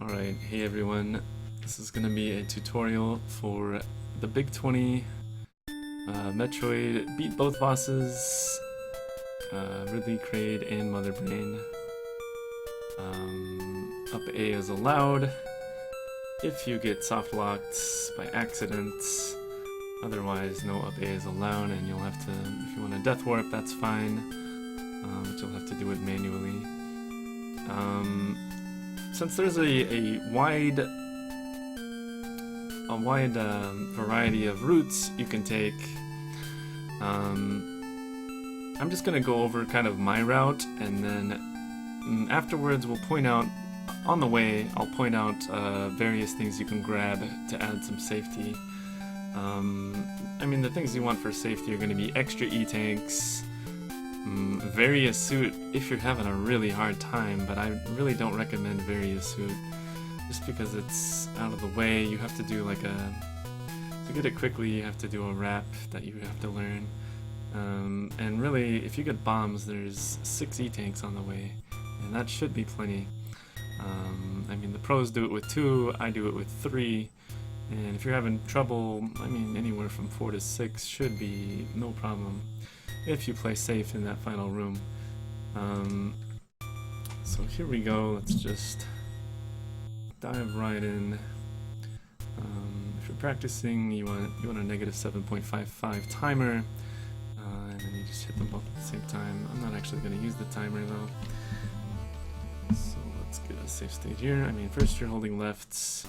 Alright, hey everyone. This is gonna be a tutorial for the Big 20 Metroid. Beat both bosses, Ridley, Kraid, and Mother Brain. Up A is allowed if you get soft locked by accident. Otherwise, no up A is allowed, and you'll have to, if you want a death warp, that's fine, but you'll have to do it manually. Since there's a wide variety of routes you can take, I'm just gonna go over kind of my route, and then afterwards we'll point out, on the way, I'll point out various things you can grab to add some safety. I mean, the things you want for safety are going to be extra E-tanks, Various Suit if you're having a really hard time, but I really don't recommend Various Suit just because it's out of the way. You have to do like to get it quickly, you have to do a rap that you have to learn. And really, if you get bombs, there's 6 E-tanks on the way, and that should be plenty. I mean, the pros do it with 2, I do it with 3, and if you're having trouble, I mean, anywhere from 4 to 6 should be no problem if you play safe in that final room. So here we go, let's just dive right in. If you're practicing, you want a negative 7.55 timer, and then you just hit them both at the same time. I'm not actually going to use the timer though. So let's get a safe state here. I mean, first you're holding left,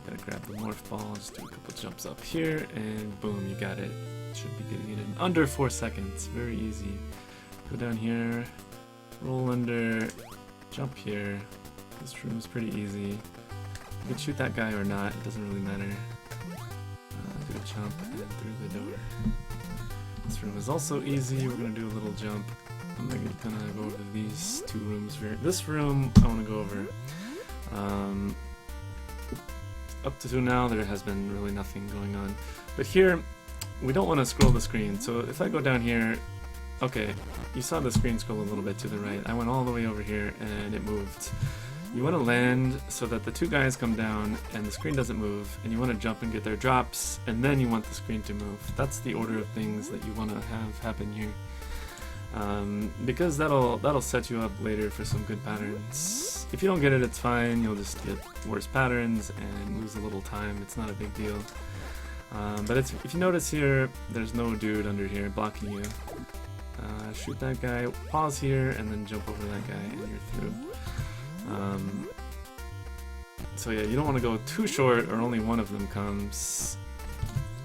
gotta grab the morph ball, just do a couple jumps up here, and boom, you got it. Should be getting it in under 4 seconds, very easy. Go down here, roll under, jump here. This room's pretty easy. You can shoot that guy or not, it doesn't really matter. Do a jump and through the door. This room is also easy, we're gonna do a little jump. I'm gonna go over these 2 rooms here. This room I want to go over. Up to now there has been really nothing going on. But here, we don't want to scroll the screen. So if I go down here, okay, you saw the screen scroll a little bit to the right. I went all the way over here and it moved. You want to land so that the 2 guys come down and the screen doesn't move, and you want to jump and get their drops, and then you want the screen to move. That's the order of things that you want to have happen here. Because that'll set you up later for some good patterns. If you don't get it, it's fine. You'll just get worse patterns and lose a little time. It's not a big deal. But if you notice here, there's no dude under here blocking you. Shoot that guy, pause here, and then jump over that guy, and you're through. So yeah, you don't want to go too short, or only one of them comes.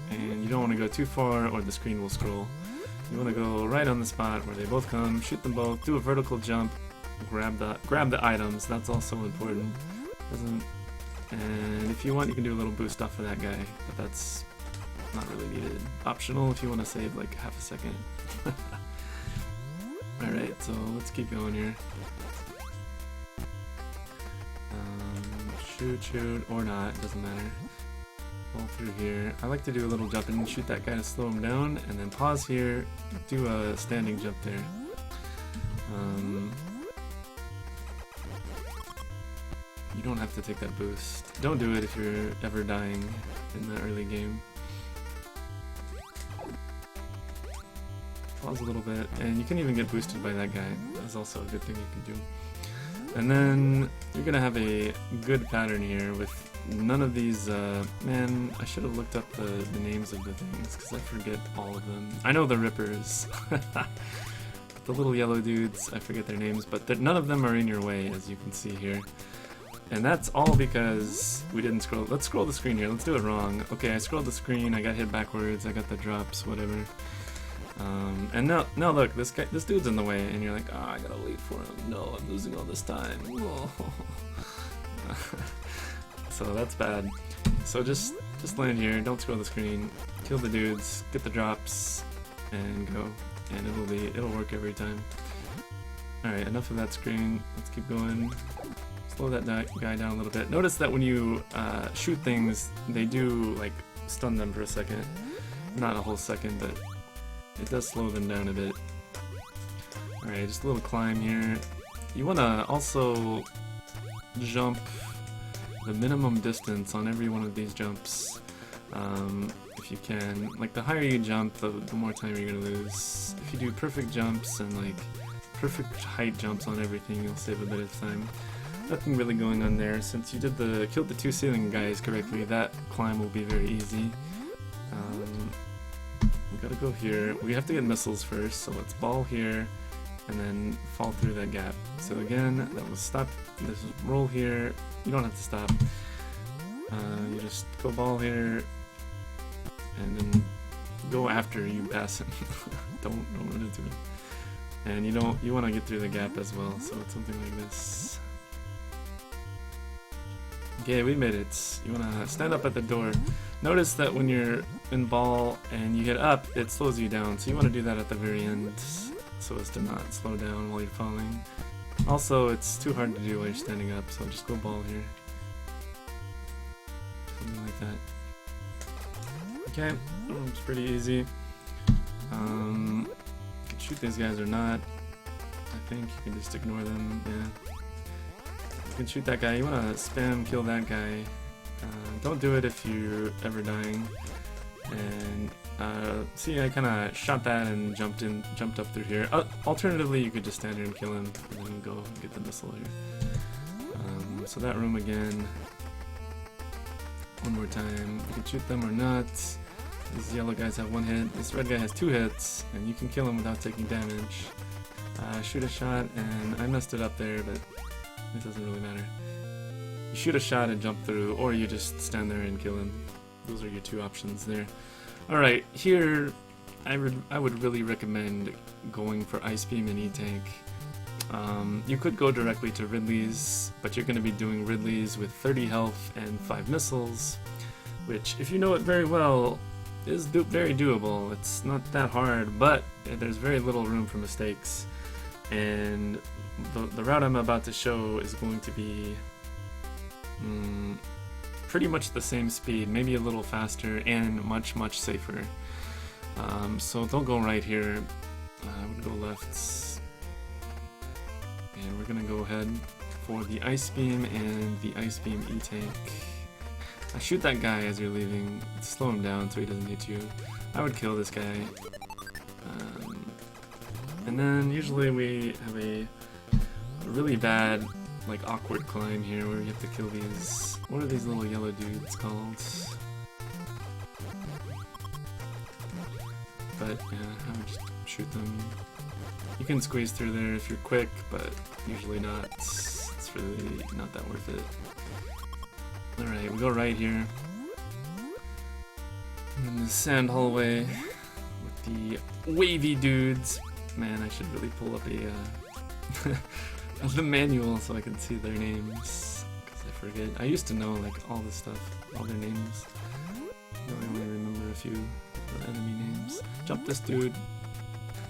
And you don't want to go too far, or the screen will scroll. You want to go right on the spot where they both come, shoot them both, do a vertical jump, grab the items. That's also important. And if you want, you can do a little boost off of that guy, but that's not really needed. Optional if you want to save like half a second. Alright, so let's keep going here. Shoot, or not, doesn't matter. All through here. I like to do a little jump and shoot that guy to slow him down, and then pause here, do a standing jump there. You don't have to take that boost. Don't do it if you're ever dying in the early game. Pause a little bit, and you can even get boosted by that guy. That's also a good thing you can do. And then you're gonna have a good pattern here with none of these, man, I should have looked up the names of the things, because I forget all of them. I know the Rippers. The little yellow dudes, I forget their names, but none of them are in your way, as you can see here. And that's all because we didn't scroll. Let's scroll the screen here, let's do it wrong. Okay, I scrolled the screen, I got hit backwards, I got the drops, whatever. And now look, this dude's in the way, and you're like, I gotta wait for him. No, I'm losing all this time. So that's bad. So just land here, don't scroll the screen, kill the dudes, get the drops, and go. And it'll work every time. Alright, enough of that screen. Let's keep going. Slow that guy down a little bit. Notice that when you shoot things, they do like stun them for a second. Not a whole second, but it does slow them down a bit. Alright, just a little climb here. You want to also jump the minimum distance on every one of these jumps. If you can, like the higher you jump, the more time you're gonna lose. If you do perfect jumps and like perfect height jumps on everything, you'll save a bit of time. Nothing really going on there. Since you killed the 2 ceiling guys correctly, that climb will be very easy. We gotta go here. We have to get missiles first, so let's ball here and then fall through that gap. So again, that was stop. This is roll here. You don't have to stop. You just go ball here and then go after you pass him. don't run into it. And you want to get through the gap as well, so it's something like this. Okay, we made it. You want to stand up at the door. Notice that when you're in ball and you hit up, it slows you down, so you want to do that at the very end so as to not slow down while you're falling. Also, it's too hard to do while you're standing up, so just go ball here. Something like that. Okay, it's pretty easy. You can shoot these guys or not. I think you can just ignore them, yeah. You can shoot that guy. You want to spam kill that guy. Don't do it if you're ever dying. And see, I kind of shot that and jumped up through here. Alternatively, you could just stand here and kill him, and then go get the missile here. So that room again. One more time. You can shoot them or not. These yellow guys have 1 hit. This red guy has 2 hits, and you can kill him without taking damage. Shoot a shot, and I messed it up there, but it doesn't really matter. You shoot a shot and jump through, or you just stand there and kill him. Those are your 2 options there. Alright, here I would really recommend going for Ice Beam and E-Tank. You could go directly to Ridley's, but you're going to be doing Ridley's with 30 health and 5 missiles, which, if you know it very well, is very doable. It's not that hard, but there's very little room for mistakes. And the route I'm about to show is going to be pretty much the same speed, maybe a little faster, and much safer. So don't go right here. I would go left. And we're gonna go ahead for the Ice Beam and the Ice Beam E-Tank. Shoot that guy as you're leaving. Slow him down so he doesn't hit you. I would kill this guy. And then usually we have a really bad, like, awkward climb here where you have to kill these. What are these little yellow dudes called? But yeah, I would just shoot them. You can squeeze through there if you're quick, but usually not. It's really not that worth it. Alright, we go right here. In the sand hallway with the wavy dudes. Man, I should really pull up the manual so I can see their names, because I forget. I used to know like all this stuff, all their names. Now I only remember a few of the enemy names. Jump this dude.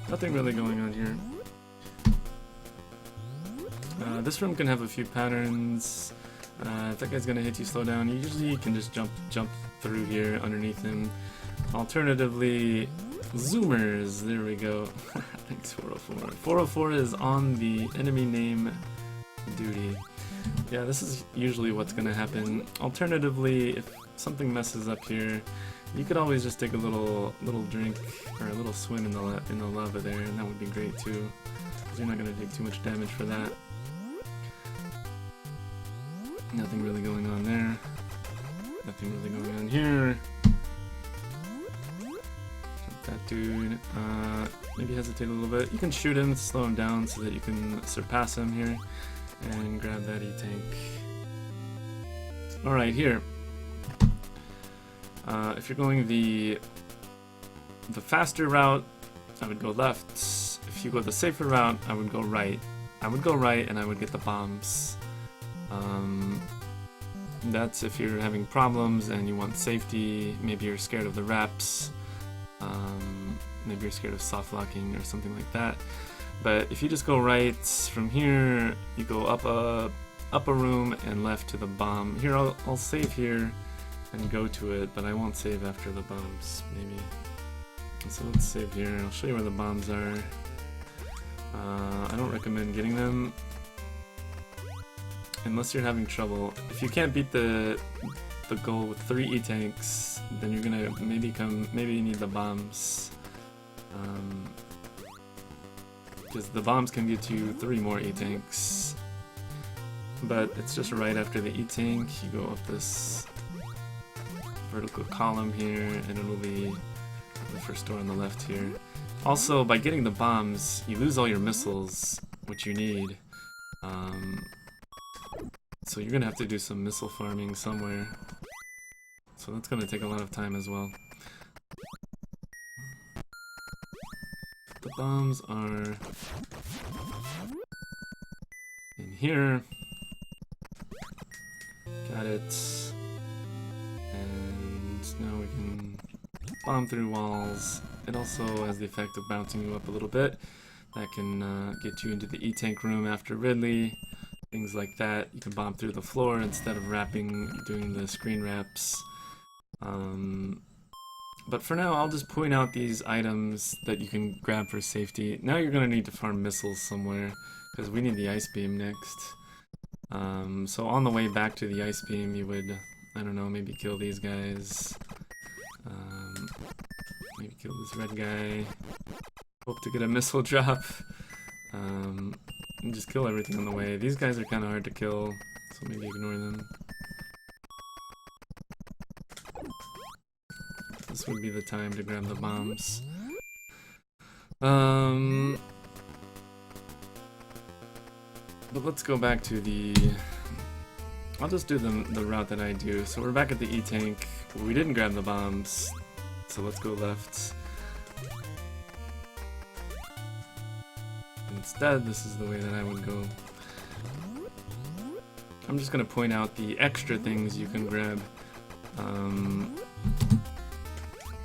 Nothing really going on here. This room can have a few patterns. If that guy's gonna hit you, slow down. Usually you can just jump through here underneath him. Alternatively, zoomers. There we go. Thanks, 404. 404 is on the enemy name duty. Yeah, this is usually what's gonna happen. Alternatively, if something messes up here, you could always just take a little drink or a little swim in the lava there, and that would be great too, because you're not gonna take too much damage for that. Nothing really going on there. Nothing really going on here. Jump that dude. Maybe hesitate a little bit. You can shoot him to slow him down so that you can surpass him here and grab that E-Tank. Alright, here. If you're going the faster route, I would go left. If you go the safer route, I would go right. I would go right and I would get the bombs. That's if you're having problems and you want safety. Maybe you're scared of the reps. Maybe you're scared of soft locking or something like that. But if you just go right from here, you go up a room and left to the bomb. Here, I'll save here and go to it, but I won't save after the bombs, maybe. So let's save here. I'll show you where the bombs are. I don't recommend getting them. unless you're having trouble. If you can't beat the goal with 3 E-tanks, then you're gonna maybe you need the bombs. Because the bombs can get you 3 more E-tanks. But it's just right after the E-tank, you go up this vertical column here, and it'll be the first door on the left here. Also, by getting the bombs, you lose all your missiles, which you need. So you're gonna have to do some missile farming somewhere. So that's gonna take a lot of time as well. The bombs are in here. Got it. And now we can bomb through walls. It also has the effect of bouncing you up a little bit. That can get you into the E-tank room after Ridley. Things like that. You can bomb through the floor instead of doing the screen wraps. But for now, I'll just point out these items that you can grab for safety. Now you're going to need to farm missiles somewhere, because we need the ice beam next. So on the way back to the ice beam, you would, I don't know, maybe kill these guys. Maybe kill this red guy. Hope to get a missile drop. And just kill everything on the way. These guys are kind of hard to kill, so maybe ignore them. This would be the time to grab the bombs. But let's go back to the... I'll just do the route that I do. So we're back at the E-tank. We didn't grab the bombs, so let's go left. Instead, this is the way that I would go. I'm just going to point out the extra things you can grab.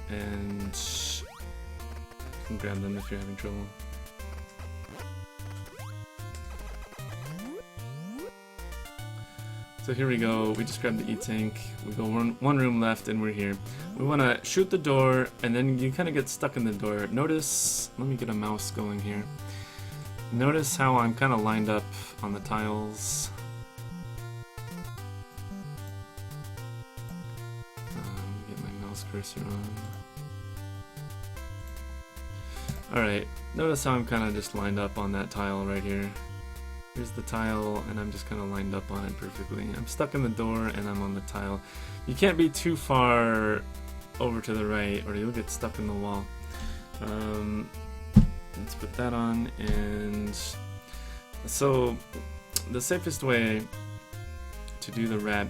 And you can grab them if you're having trouble. So here we go, we just grabbed the E-tank, we go one room left and we're here. We want to shoot the door and then you kind of get stuck in the door. Notice, let me get a mouse going here. Notice how I'm kind of lined up on the tiles. Get my mouse cursor on. Alright, notice how I'm kind of just lined up on that tile right here. Here's the tile, and I'm just kind of lined up on it perfectly. I'm stuck in the door, and I'm on the tile. You can't be too far over to the right, or you'll get stuck in the wall. Let's put that on, and so the safest way to do the wrap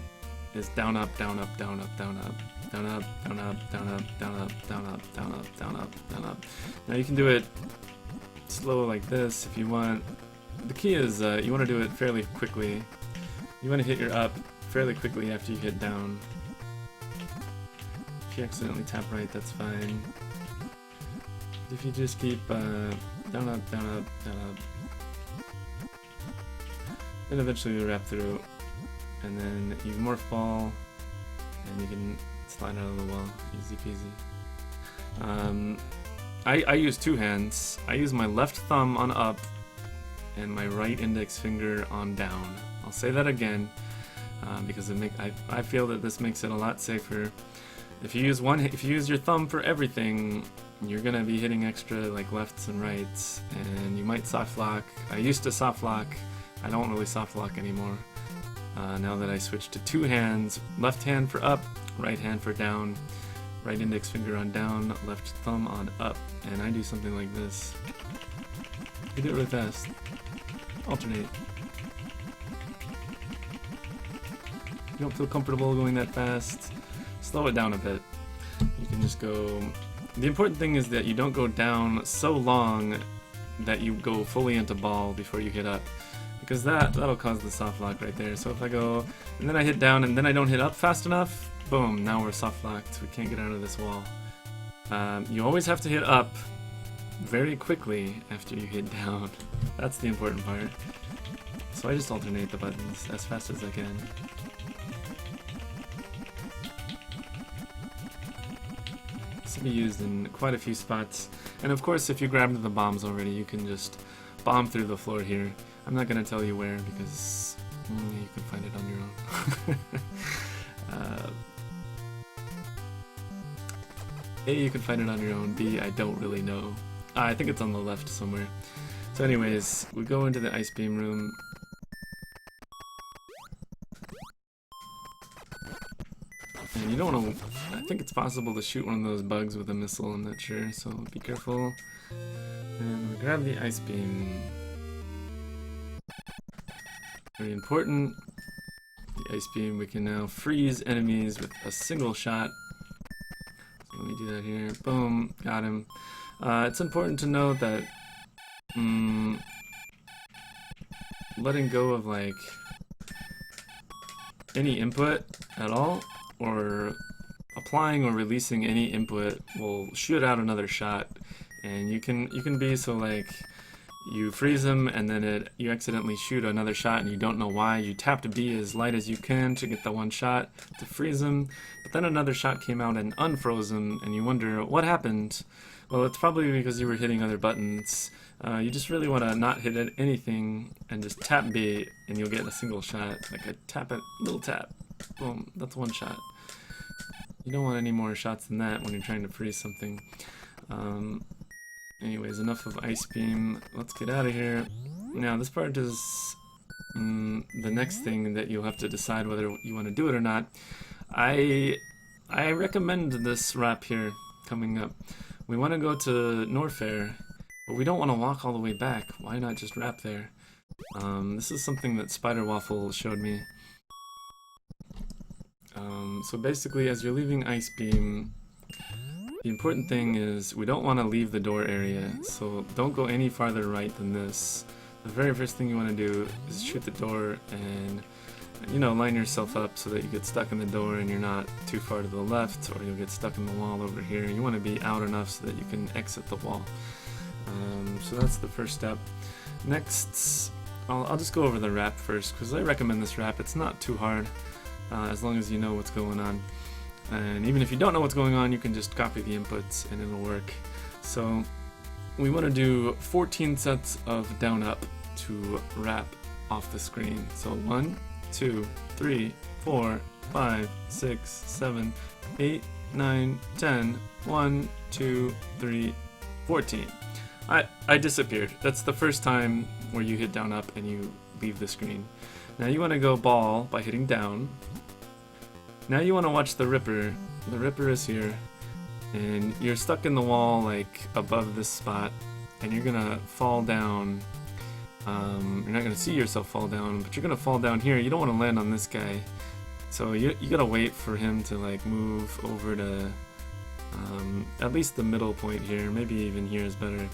is down, up, down, up, down, up, down, up. Down, up, down, up, down, up, down, up, down, up, down, up, down, up, down, up. Now you can do it slow like this if you want. The key is you want to do it fairly quickly. You want to hit your up fairly quickly after you hit down. If you accidentally tap right, that's fine. If you just keep down, up, down, up, down, up, then eventually you wrap through, and then you morph ball, and you can slide out of the wall, easy peasy. I use 2 hands. I use my left thumb on up and my right index finger on down. I'll say that again because I feel that this makes it a lot safer. If you use your thumb for everything, you're gonna be hitting extra like lefts and rights, and you might soft lock. I used to soft lock. I don't really soft lock anymore. Now that I switched to 2 hands, left hand for up, right hand for down, right index finger on down, left thumb on up, and I do something like this. You do it really fast. Alternate. You don't feel comfortable going that fast, slow it down a bit. You can just go... The important thing is that you don't go down so long that you go fully into ball before you hit up, because that'll cause the soft lock right there. So if I go, and then I hit down, and then I don't hit up fast enough, boom, now we're soft locked. We can't get out of this wall. You always have to hit up very quickly after you hit down. That's the important part. So I just alternate the buttons as fast as I can. This will be used in quite a few spots. And of course, if you grabbed the bombs already, you can just bomb through the floor here. I'm not going to tell you where because You can find it on your own. A, you can find it on your own. B, I don't really know. I think it's on the left somewhere. So anyways, we go into the ice beam room. And you don't want to... I think it's possible to shoot one of those bugs with a missile, I'm not sure, so be careful. And we grab the ice beam. Very important. The ice beam, we can now freeze enemies with a single shot. So let me do that here. Boom, got him. It's important to note that letting go of like any input at all, or applying or releasing any input will shoot out another shot, and you can be so like you freeze them and then you accidentally shoot another shot and you don't know why. You tap to B as light as you can to get the one shot to freeze them, but then another shot came out and unfroze them, and you wonder what happened. Well, it's probably because you were hitting other buttons. You just really want to not hit anything and just tap B and you'll get a single shot, like a tap it, little tap. Boom, that's one shot. You don't want any more shots than that when you're trying to freeze something. Anyways, enough of ice beam. Let's get out of here. Now this part is the next thing that you'll have to decide whether you want to do it or not. I recommend this wrap here coming up. We want to go to Norfair, but we don't want to walk all the way back. Why not just wrap there? This is something that Spider Waffle showed me. So basically, as you're leaving Ice Beam, the important thing is we don't want to leave the door area, so don't go any farther right than this. The very first thing you want to do is shoot the door and, you know, line yourself up so that you get stuck in the door and you're not too far to the left, or you'll get stuck in the wall over here. You want to be out enough so that you can exit the wall. So that's the first step. Next, I'll just go over the wrap first, because I recommend this wrap. It's not too hard, as long as you know what's going on. And even if you don't know what's going on, you can just copy the inputs and it'll work. So we want to do 14 sets of down up to wrap off the screen. So 1, 2, 3, 4, 5, 6, 7, 8, 9, 10, 1, 2, 3, 14. I disappeared. That's the first time where you hit down up and you leave the screen. Now you want to go ball by hitting down. Now you want to watch the Ripper. The Ripper is here, and you're stuck in the wall like above this spot, and you're gonna fall down. You're not gonna see yourself fall down, but you're gonna fall down here. You don't want to land on this guy, so you gotta wait for him to like move over to at least the middle point here. Maybe even here is better.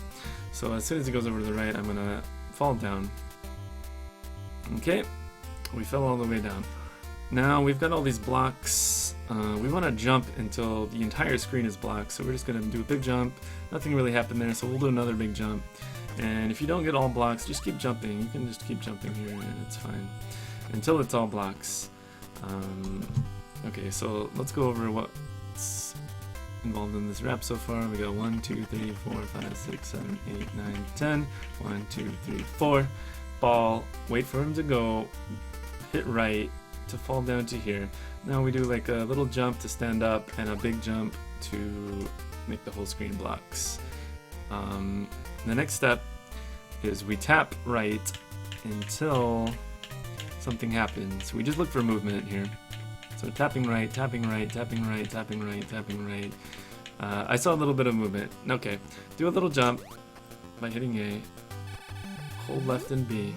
So as soon as he goes over to the right, I'm gonna fall down. Okay, we fell all the way down. Now we've got all these blocks. We want to jump until the entire screen is blocked, so we're just going to do a big jump. Nothing really happened there, so we'll do another big jump. And if you don't get all blocks, just keep jumping. You can just keep jumping here, and it's fine. Until it's all blocks. Okay, so let's go over what's involved in this wrap so far. We got 1, 2, 3, 4, 5, 6, 7, 8, 9, 10. 1, 2, 3, 4. Ball. Wait for him to go. Hit right to fall down to here. Now we do like a little jump to stand up and a big jump to make the whole screen blocks. The next step is we tap right until something happens. We just look for movement here. So tapping right, tapping right, tapping right, tapping right, tapping right. I saw a little bit of movement. Okay, do a little jump by hitting A. Hold left and B.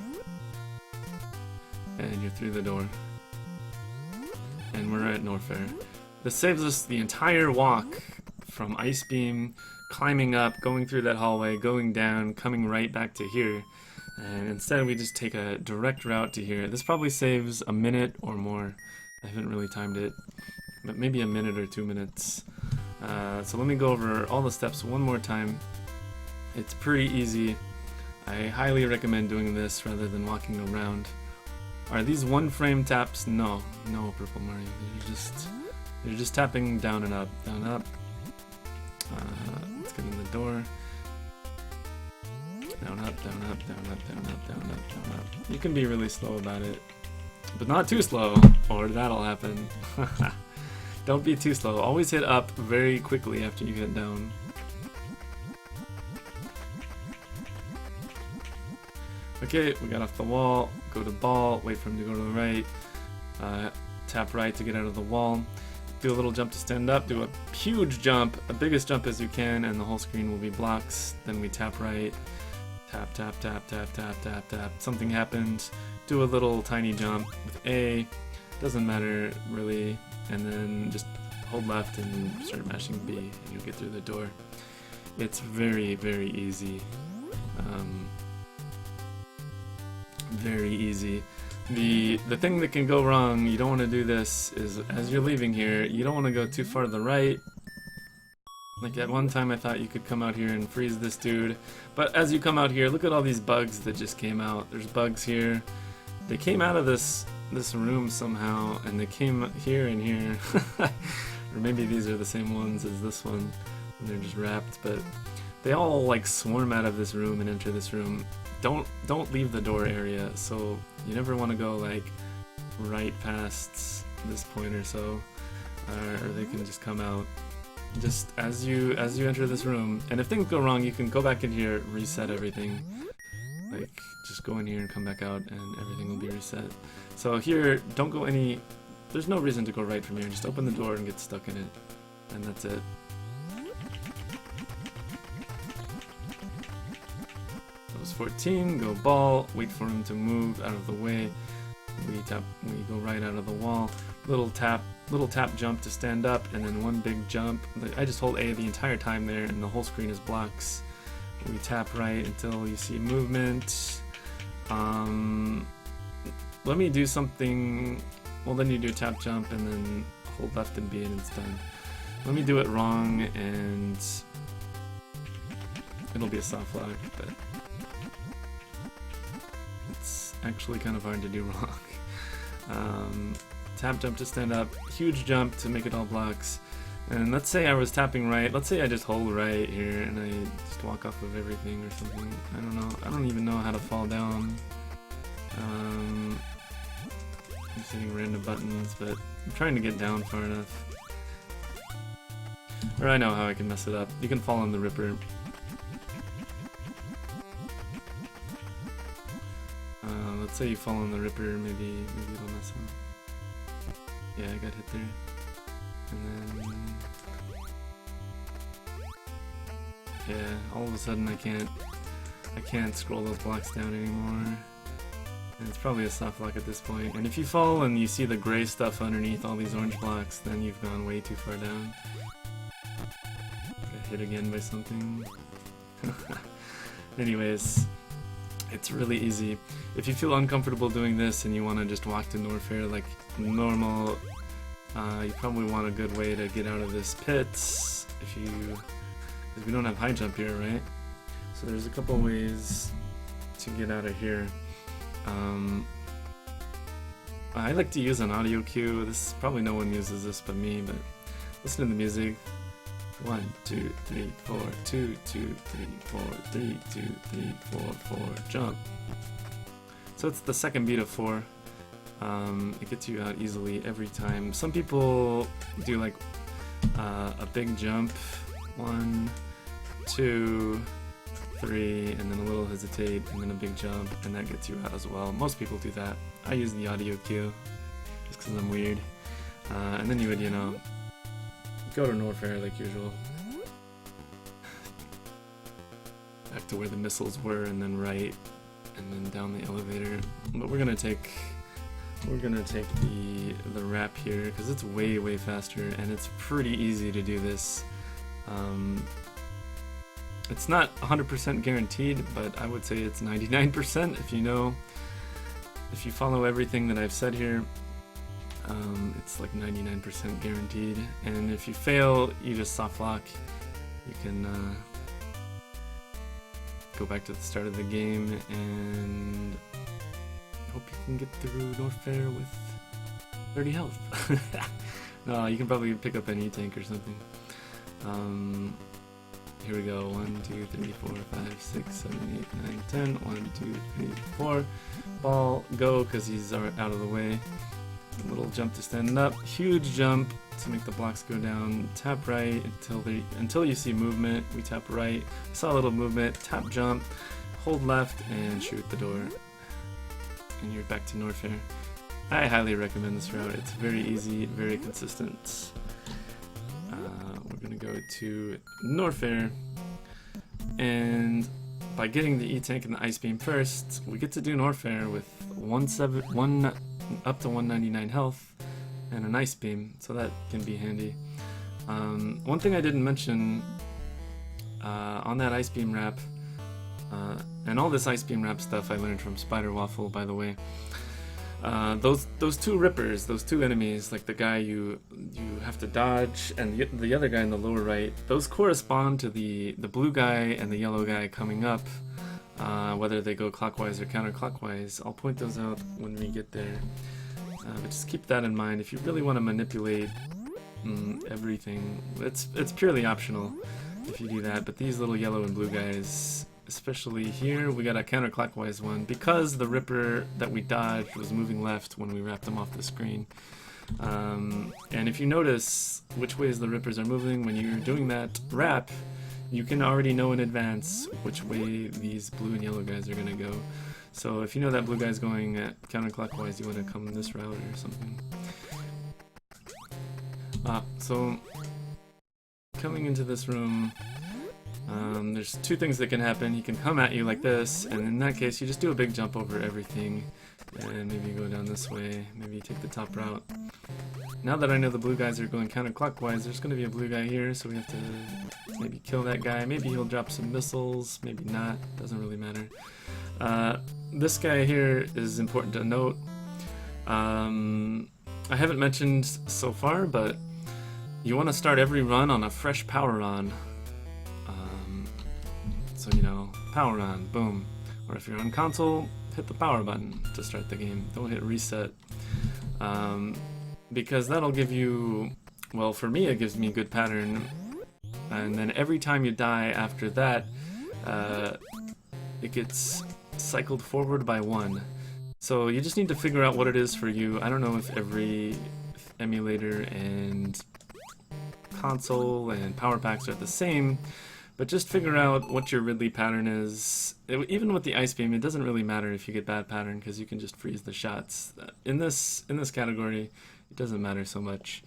And you're through the door. And we're at Norfair. This saves us the entire walk from Ice Beam, climbing up, going through that hallway, going down, coming right back to here. And instead we just take a direct route to here. This probably saves a minute or more. I haven't really timed it, but maybe a minute or 2 minutes. So let me go over all the steps one more time. It's pretty easy. I highly recommend doing this rather than walking around. Are these one frame taps? No, Purple Mario. They're just tapping down and up, down up. Let's get in the door. Down up, down up, down up, down up, down up, down up. You can be really slow about it. But not too slow, or that'll happen. Don't be too slow. Always hit up very quickly after you hit down. Okay, we got off the wall. Go to ball, wait for him to go to the right. Tap right to get out of the wall. Do a little jump to stand up. Do a huge jump, the biggest jump as you can, and the whole screen will be blocks. Then we tap right. Tap, tap, tap, tap, tap, tap, tap. Something happened. Do a little tiny jump with A. Doesn't matter really. And then just hold left and start mashing B, and you'll get through the door. It's very, very easy. Very easy. The thing that can go wrong, you don't want to do this, is as you're leaving here, you don't want to go too far to the right. Like at one time I thought you could come out here and freeze this dude, but as you come out here, look at all these bugs that just came out. There's bugs here. They came out of this room somehow, and they came here and here. Or maybe these are the same ones as this one, and they're just wrapped, but they all like swarm out of this room and enter this room. Don't leave the door area, so you never want to go like right past this point or so, or they can just come out just as you enter this room. And if things go wrong, you can go back in here, reset everything. Like just go in here and come back out, and everything will be reset. So here, don't go any. There's no reason to go right from here. Just open the door and get stuck in it, and that's it. That was 14. Go ball. Wait for him to move out of the way. We go right out of the wall. Little tap jump to stand up, and then one big jump. I just hold A the entire time there, and the whole screen is blocks. We tap right until you see movement. Let me do something. Well, then you do tap jump and then hold left and B and it's done. Let me do it wrong and it'll be a soft lock, but it's actually kind of hard to do wrong. Tap jump to stand up, huge jump to make it all blocks. And let's say I was tapping right, let's say I just hold right here and I just walk off of everything or something. I don't know, I don't even know how to fall down. I'm just hitting random buttons, but I'm trying to get down far enough. Or I know how I can mess it up. You can fall on the Ripper. Let's say you fall on the Ripper, maybe it'll mess up. Yeah, I got hit there. And then... yeah, all of a sudden I can't scroll those blocks down anymore. And it's probably a soft lock at this point. And if you fall and you see the gray stuff underneath all these orange blocks, then you've gone way too far down. Got hit again by something. Anyways, it's really easy. If you feel uncomfortable doing this and you want to just walk to Norfair like normal, you probably want a good way to get out of this pit. Because we don't have high jump here, right? So there's a couple ways to get out of here. I like to use an audio cue. Probably no one uses this but me, but listen to the music. 1, 2, 3, 4, 2, 2, 3, 4, 3, 2, 3, 4, 4, jump. So it's the second beat of 4. It gets you out easily every time. Some people do like a big jump. 1, 2, 3, and then a little hesitate, and then a big jump, and that gets you out as well. Most people do that. I use the audio cue, just because I'm weird. And then you would, go to Norfair like usual. Back to where the missiles were, and then right, and then down the elevator. But we're gonna take the wrap here, because it's way, way faster, and it's pretty easy to do this. It's not 100% guaranteed, but I would say it's 99% if you follow everything that I've said here. It's like 99% guaranteed, and if you fail, you just soft lock. You can go back to the start of the game and hope you can get through Norfair with 30 health. No, you can probably pick up an E-tank or something. Here we go. 1, 2, 3, 4, 5, 6, 7, 8, 9, 10. 1, 2, 3, 4. Ball, go, because he's out of the way. A little jump to stand up. Huge jump to make the blocks go down. Tap right until you see movement. We tap right. Saw a little movement. Tap jump. Hold left and shoot the door. And you're back to Norfair. I highly recommend this route. It's very easy, very consistent. We're gonna go to Norfair, and by getting the E-Tank and the Ice Beam first, we get to do Norfair with 1 up to 199 health and an Ice Beam, so that can be handy. One thing I didn't mention on that Ice Beam wrap, and all this Ice Beam wrap stuff I learned from Spider Waffle, by the way. Those two rippers, those two enemies, like the guy you have to dodge and the other guy in the lower right, those correspond to the blue guy and the yellow guy coming up, whether they go clockwise or counterclockwise. I'll point those out when we get there, but just keep that in mind. If you really want to manipulate everything, it's purely optional if you do that, but these little yellow and blue guys, especially here, we got a counterclockwise one because the ripper that we dodged was moving left when we wrapped him off the screen. And if you notice which ways the rippers are moving when you're doing that wrap, you can already know in advance which way these blue and yellow guys are going to go. So if you know that blue guy's going counterclockwise, you want to come this route or something. So coming into this room, there's two things that can happen. He can come at you like this, and in that case you just do a big jump over everything, and maybe you go down this way, maybe you take the top route. Now that I know the blue guys are going counterclockwise, there's going to be a blue guy here, so we have to maybe kill that guy. Maybe he'll drop some missiles, maybe not, doesn't really matter. This guy here is important to note. I haven't mentioned so far, but you want to start every run on a fresh power on. So, you know, power on, boom. Or if you're on console, hit the power button to start the game. Don't hit reset. Because that'll give you, well, for me it gives me good pattern. And then every time you die after that, it gets cycled forward by 1. So you just need to figure out what it is for you. I don't know if every emulator and console and power packs are the same, but just figure out what your Ridley pattern is. Even with the Ice Beam, it doesn't really matter if you get bad pattern because you can just freeze the shots. In this category, it doesn't matter so much.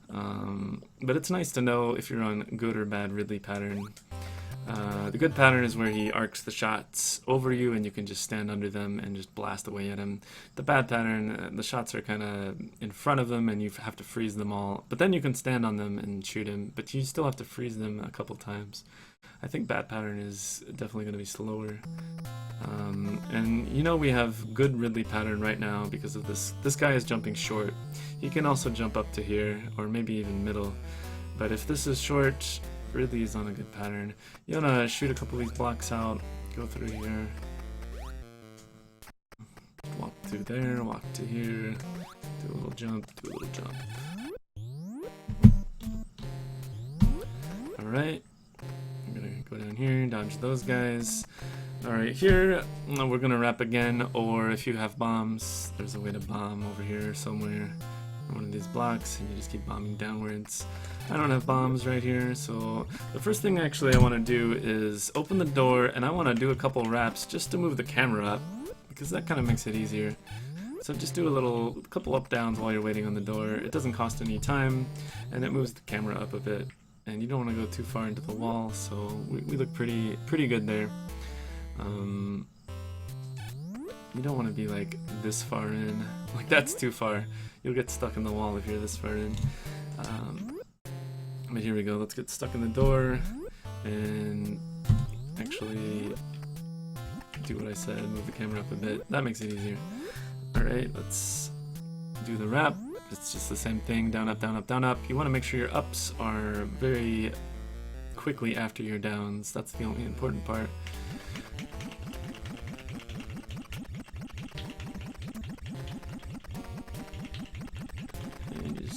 But it's nice to know if you're on good or bad Ridley pattern. The good pattern is where he arcs the shots over you and you can just stand under them and just blast away at him. The bad pattern, the shots are kind of in front of them and you have to freeze them all. But then you can stand on them and shoot him, but you still have to freeze them a couple times. I think bad pattern is definitely going to be slower. And you know we have good Ridley pattern right now because of this. This guy is jumping short. He can also jump up to here or maybe even middle. But if this is short, Ridley is on a good pattern. You want to shoot a couple of these blocks out, go through here, walk through there, walk to here, do a little jump, do a little jump. Alright, I'm going to go down here, dodge those guys. Alright, here we're going to wrap again, or if you have bombs, there's a way to bomb over here somewhere. One of these blocks and you just keep bombing downwards. I don't have bombs right here, so the first thing actually I want to do is open the door and I want to do a couple wraps just to move the camera up because that kind of makes it easier. So just do a couple up downs while you're waiting on the door. It doesn't cost any time and it moves the camera up a bit, and you don't want to go too far into the wall, so we look pretty good there. You don't want to be like this far in, like that's too far. You'll get stuck in the wall if you're this far in. But here we go, let's get stuck in the door and actually do what I said, move the camera up a bit. That makes it easier. Alright, let's do the wrap. It's just the same thing, down, up, down, up, down, up. You want to make sure your ups are very quickly after your downs. That's the only important part.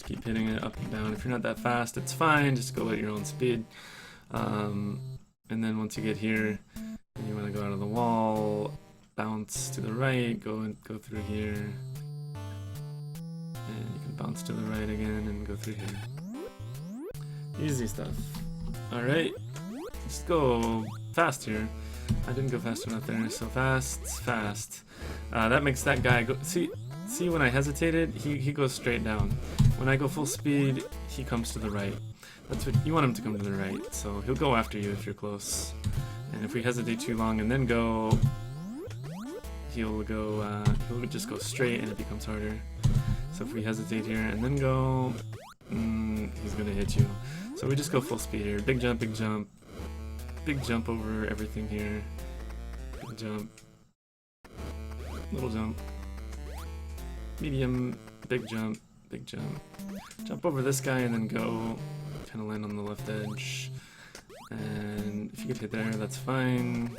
Keep hitting it up and down. If you're not that fast, it's fine. Just go at your own speed. And then once you get here, you want to go out of the wall, bounce to the right, go through here. And you can bounce to the right again and go through here. Easy stuff. Alright, just go fast here. I didn't go fast enough there, so fast. That makes that guy go. See when I hesitated, he goes straight down. When I go full speed, he comes to the right. That's what you want him to come to the right. So he'll go after you if you're close. And if we hesitate too long and then go, he'll just go straight and it becomes harder. So if we hesitate here and then go, he's gonna hit you. So we just go full speed here. Big jump, big jump. Big jump over everything here. Big jump. Little jump. Medium, big jump, big jump. Jump over this guy and then go. Kind of land on the left edge. And if you get hit there, that's fine.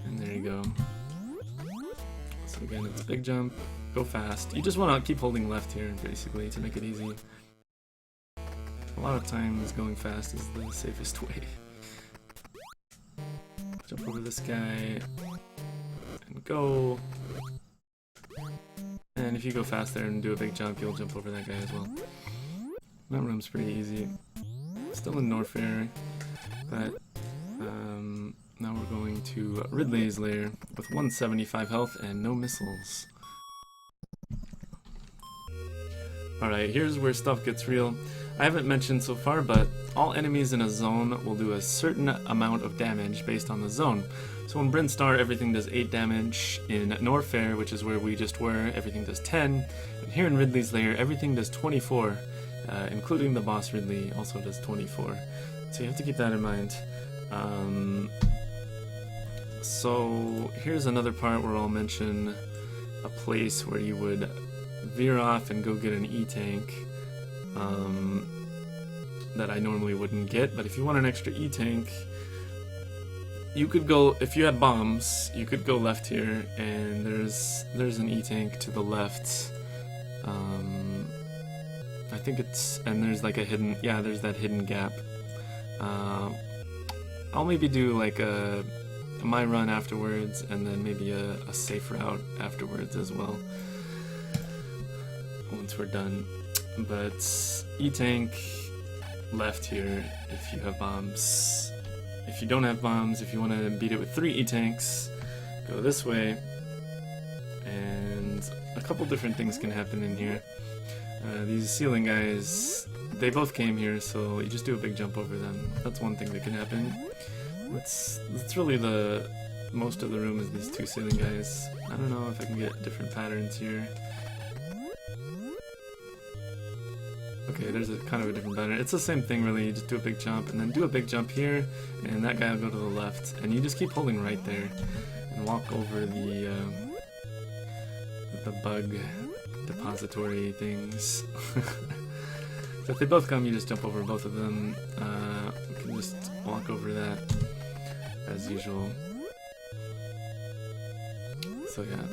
And there you go. So again, it's a big jump. Go fast. You just want to keep holding left here, basically, to make it easy. A lot of times going fast is the safest way. Jump over this guy and go. And if you go fast there and do a big jump, you'll jump over that guy as well. That room's pretty easy. Still in Norfair, but now we're going to Ridley's lair with 175 health and no missiles. Alright, here's where stuff gets real. I haven't mentioned so far, but all enemies in a zone will do a certain amount of damage based on the zone. So in Brinstar, everything does 8 damage. In Norfair, which is where we just were, everything does 10. And here in Ridley's lair, everything does 24. Including the boss Ridley also does 24. So you have to keep that in mind. So here's another part where I'll mention a place where you would veer off and go get an E-tank that I normally wouldn't get, but if you want an extra E-tank, you could go, if you had bombs, you could go left here, and there's an E-tank to the left. I think it's, and there's like a hidden, yeah, there's that hidden gap. I'll maybe do like my run afterwards, and then maybe a safe route afterwards as well, once we're done. But E-tank left here if you have bombs. If you don't have bombs, if you want to beat it with 3 E-tanks, go this way. And a couple different things can happen in here. These ceiling guys, they both came here, so you just do a big jump over them. That's one thing that can happen. That's really the most of the room is these 2 ceiling guys. I don't know if I can get different patterns here. Okay, there's a kind of a different pattern. It's the same thing really, you just do a big jump and then do a big jump here, and that guy will go to the left. And you just keep holding right there and walk over the bug depository things. So if they both come, you just jump over both of them. You can just walk over that as usual. So yeah,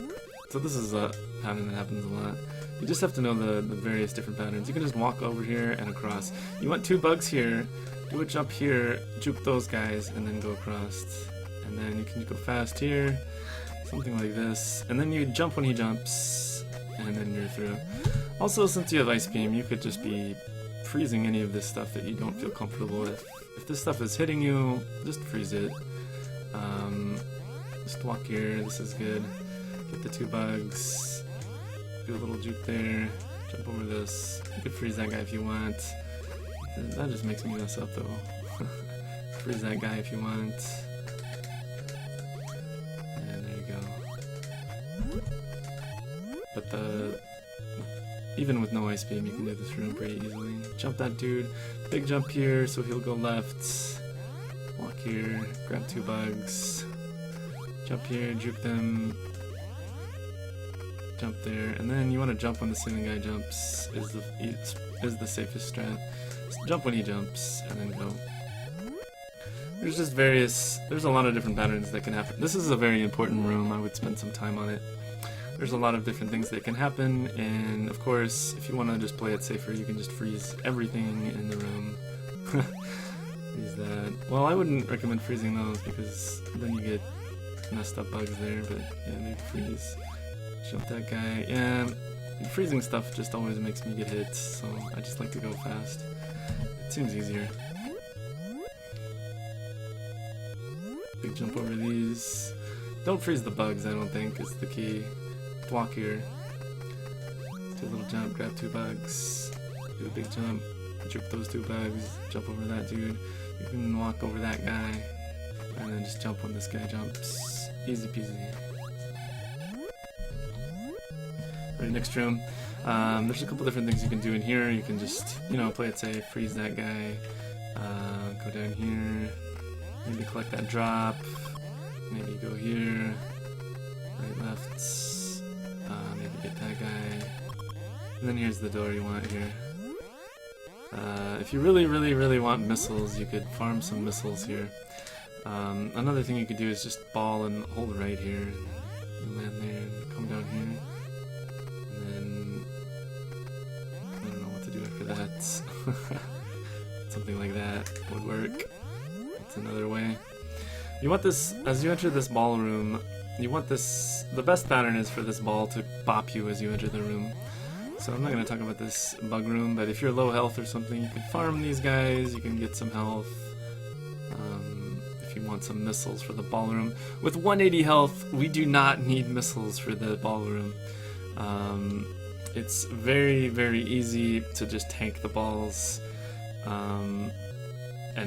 so this is a pattern that happens a lot. You just have to know the various different patterns. You can just walk over here and across. You want 2 bugs here, do a jump here, juke those guys, and then go across. And then you can go fast here, something like this. And then you jump when he jumps, and then you're through. Also, since you have Ice Beam, you could just be freezing any of this stuff that you don't feel comfortable with. If this stuff is hitting you, just freeze it. Just walk here, this is good. Get the 2 bugs. Do a little juke there, jump over this. You could freeze that guy if you want. That just makes me mess up though. Freeze that guy if you want. And there you go. But even with no Ice Beam, you can do this room pretty easily. Jump that dude. Big jump here, so he'll go left. Walk here, grab 2 bugs. Jump here, juke them. Jump there, and then you want to jump when the ceiling guy jumps is the safest strat. Just jump when he jumps, and then go. There's a lot of different patterns that can happen. This is a very important room, I would spend some time on it. There's a lot of different things that can happen, and of course, if you want to just play it safer, you can just freeze everything in the room. Freeze that. Well, I wouldn't recommend freezing those because then you get messed up bugs there, but yeah, maybe freeze. Jump that guy. Yeah, freezing stuff just always makes me get hit, so I just like to go fast. It seems easier. Big jump over these. Don't freeze the bugs, I don't think, is the key. Walk here. Do a little jump, grab 2 bugs. Do a big jump, juke those 2 bugs, jump over that dude. You can walk over that guy, and then just jump when this guy jumps. Easy peasy. Right, next room. There's a couple different things you can do in here. You can just, you know, play it safe, freeze that guy, go down here, maybe collect that drop, maybe go here, right, left, maybe get that guy, and then here's the door you want here. If you really want missiles, you could farm some missiles here. Another thing you could do is just ball and hold right here, and land there, and come down here. I don't know what to do after that. Something like that would work. That's another way. You want this, as you enter this ballroom, you want this, the best pattern is for this ball to bop you as you enter the room. So I'm not going to talk about this bug room, but if you're low health or something, you can farm these guys, you can get some health. If you want some missiles for the ballroom. With 180 health, we do not need missiles for the ballroom. It's very easy to just tank the balls and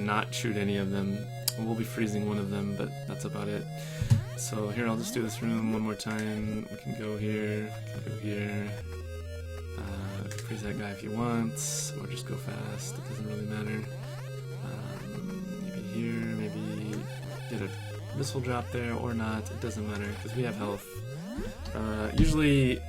not shoot any of them. We'll be freezing one of them, but that's about it. So here, I'll just do this room one more time. We can go here, we can go here. We can freeze that guy if you want, or just go fast, it doesn't really matter. Maybe here, maybe get a missile drop there, or not, it doesn't matter, because we have health. Usually,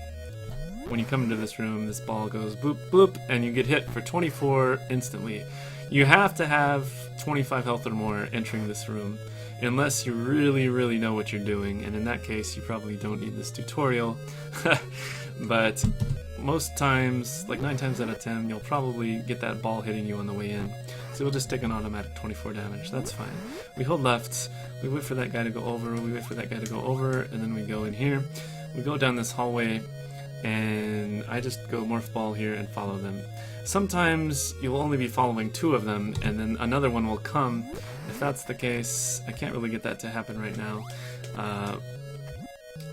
when you come into this room, this ball goes boop boop, and you get hit for 24 instantly. You have to have 25 health or more entering this room, unless you really know what you're doing, and in that case, you probably don't need this tutorial. But most times, like 9 times out of 10, you'll probably get that ball hitting you on the way in. So you'll just take an automatic 24 damage, that's fine. We hold left, we wait for that guy to go over, we wait for that guy to go over, and then we go in here. We go down this hallway, and I just go morph ball here and follow them. Sometimes you'll only be following 2 of them, and then another one will come. If that's the case, I can't really get that to happen right now.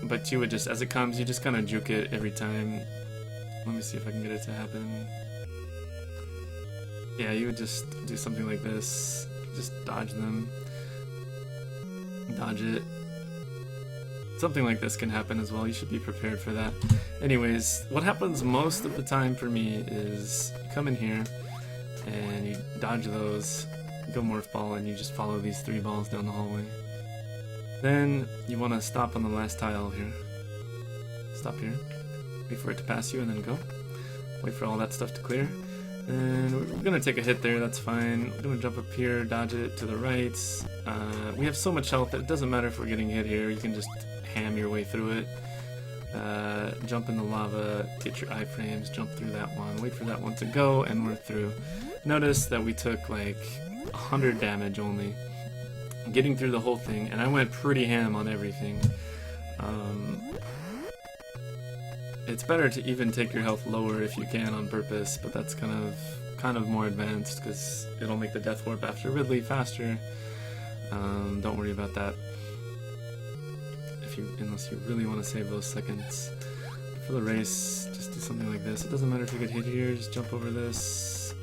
But you would just, as it comes, you just kind of juke it every time. Let me see if I can get it to happen. Yeah, you would just do something like this. Just dodge them. Dodge it. Something like this can happen as well. You should be prepared for that. Anyways, what happens most of the time for me is you come in here and you dodge those, go morph ball, and you just follow these 3 balls down the hallway. Then you want to stop on the last tile here. Stop here. Wait for it to pass you and then go. Wait for all that stuff to clear. And we're going to take a hit there, that's fine. We're going to jump up here, dodge it to the right. We have so much health that it doesn't matter if we're getting hit here. You can just ham your way through it. Jump in the lava, get your iframes, jump through that one, wait for that one to go, and we're through. Notice that we took like 100 damage only getting through the whole thing, and I went pretty ham on everything. It's better to even take your health lower if you can on purpose, but that's kind of more advanced because it'll make the death warp after Ridley faster. Don't worry about that unless you really want to save those seconds. For the race, just do something like this. It doesn't matter if you get hit here, just jump over this.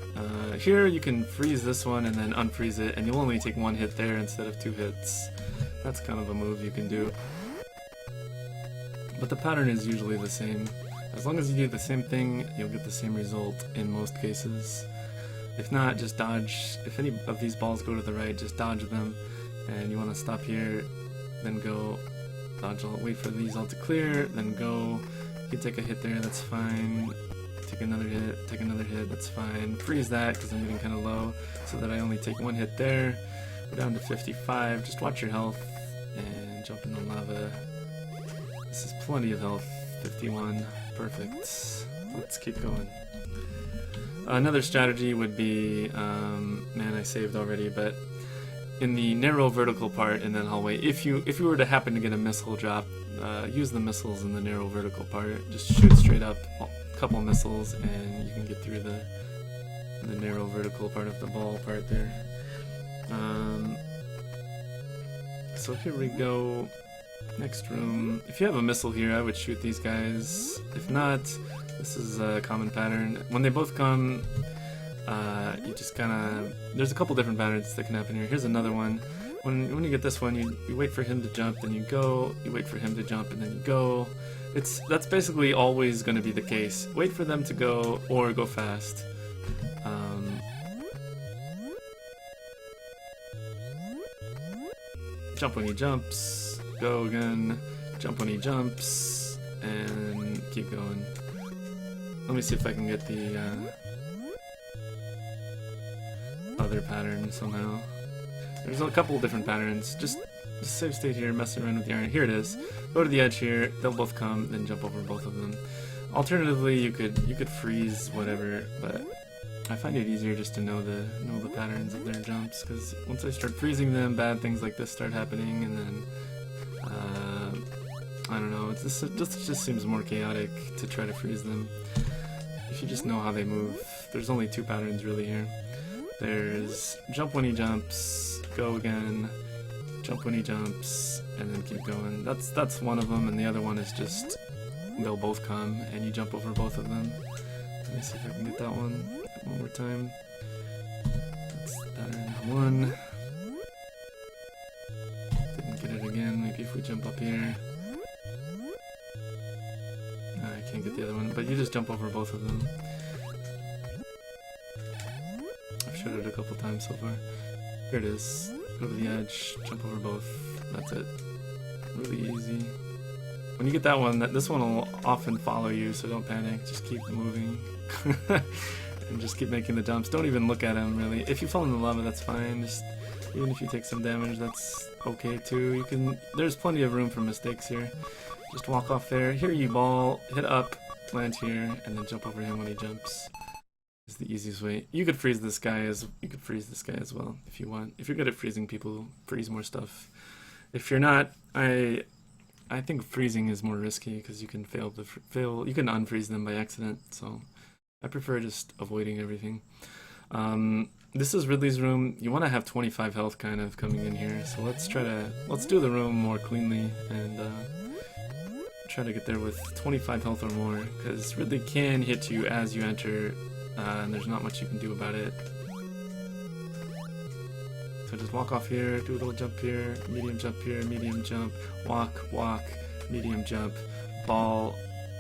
Here you can freeze this one and then unfreeze it, and you'll only take 1 hit there instead of 2 hits. That's kind of a move you can do. But the pattern is usually the same. As long as you do the same thing, you'll get the same result in most cases. If not, just dodge. If any of these balls go to the right, just dodge them. And you want to stop here, then go, dodge all, wait for these all to clear, then go. You can take a hit there, that's fine. Take another hit, that's fine. Freeze that, because I'm getting kind of low, so that I only take 1 hit there. Go down to 55, just watch your health, and jump in the lava. This is plenty of health, 51, perfect. Let's keep going. Another strategy would be, man, I saved already, but in the narrow vertical part in that hallway, if you were to happen to get a missile drop, use the missiles in the narrow vertical part. Just shoot straight up a couple missiles, and you can get through the narrow vertical part of the ball part there. So here we go. Next room. If you have a missile here, I would shoot these guys. If not, this is a common pattern. When they both come, you just kind of... There's a couple different patterns that can happen here. Here's another one. When you get this one, you wait for him to jump, then you go. You wait for him to jump, and then you go. That's basically always going to be the case. Wait for them to go, or go fast. Jump when he jumps, go again, jump when he jumps, and keep going. Let me see if I can get the other pattern somehow. There's a couple different patterns. Just save state here, mess around with the iron. Here it is. Go to the edge here, they'll both come, then jump over both of them. Alternatively, you could freeze whatever, but I find it easier just to know the patterns of their jumps, because once I start freezing them, bad things like this start happening, and then I don't know. This just seems more chaotic to try to freeze them. If you just know how they move, there's only two patterns really here. There's jump when he jumps, go again, jump when he jumps, and then keep going. That's one of them, and the other one is just they'll both come and you jump over both of them. Let me see if I can get that one more time. That's pattern one. Didn't get it again. Maybe if we jump up here. I can't get the other one, but you just jump over both of them. I've shot it a couple times so far. Here it is. Go to the edge, jump over both. That's it. Really easy. When you get that one, this one will often follow you, so don't panic. Just keep moving. And just keep making the jumps. Don't even look at him, really. If you fall in the lava, that's fine. Just even if you take some damage, that's okay too. There's plenty of room for mistakes here. Just walk off there. Here you ball, hit up, land here, and then jump over him when he jumps. Is the easiest way. You could freeze this guy as well if you want. If you're good at freezing people, freeze more stuff. If you're not, I think freezing is more risky because you can fail. You can unfreeze them by accident. So I prefer just avoiding everything. This is Ridley's room. You want to have 25 health kind of coming in here. So let's do the room more cleanly and try to get there with 25 health or more, because Ridley can hit you as you enter, and there's not much you can do about it. So just walk off here, do a little jump here, medium jump, walk, medium jump, ball,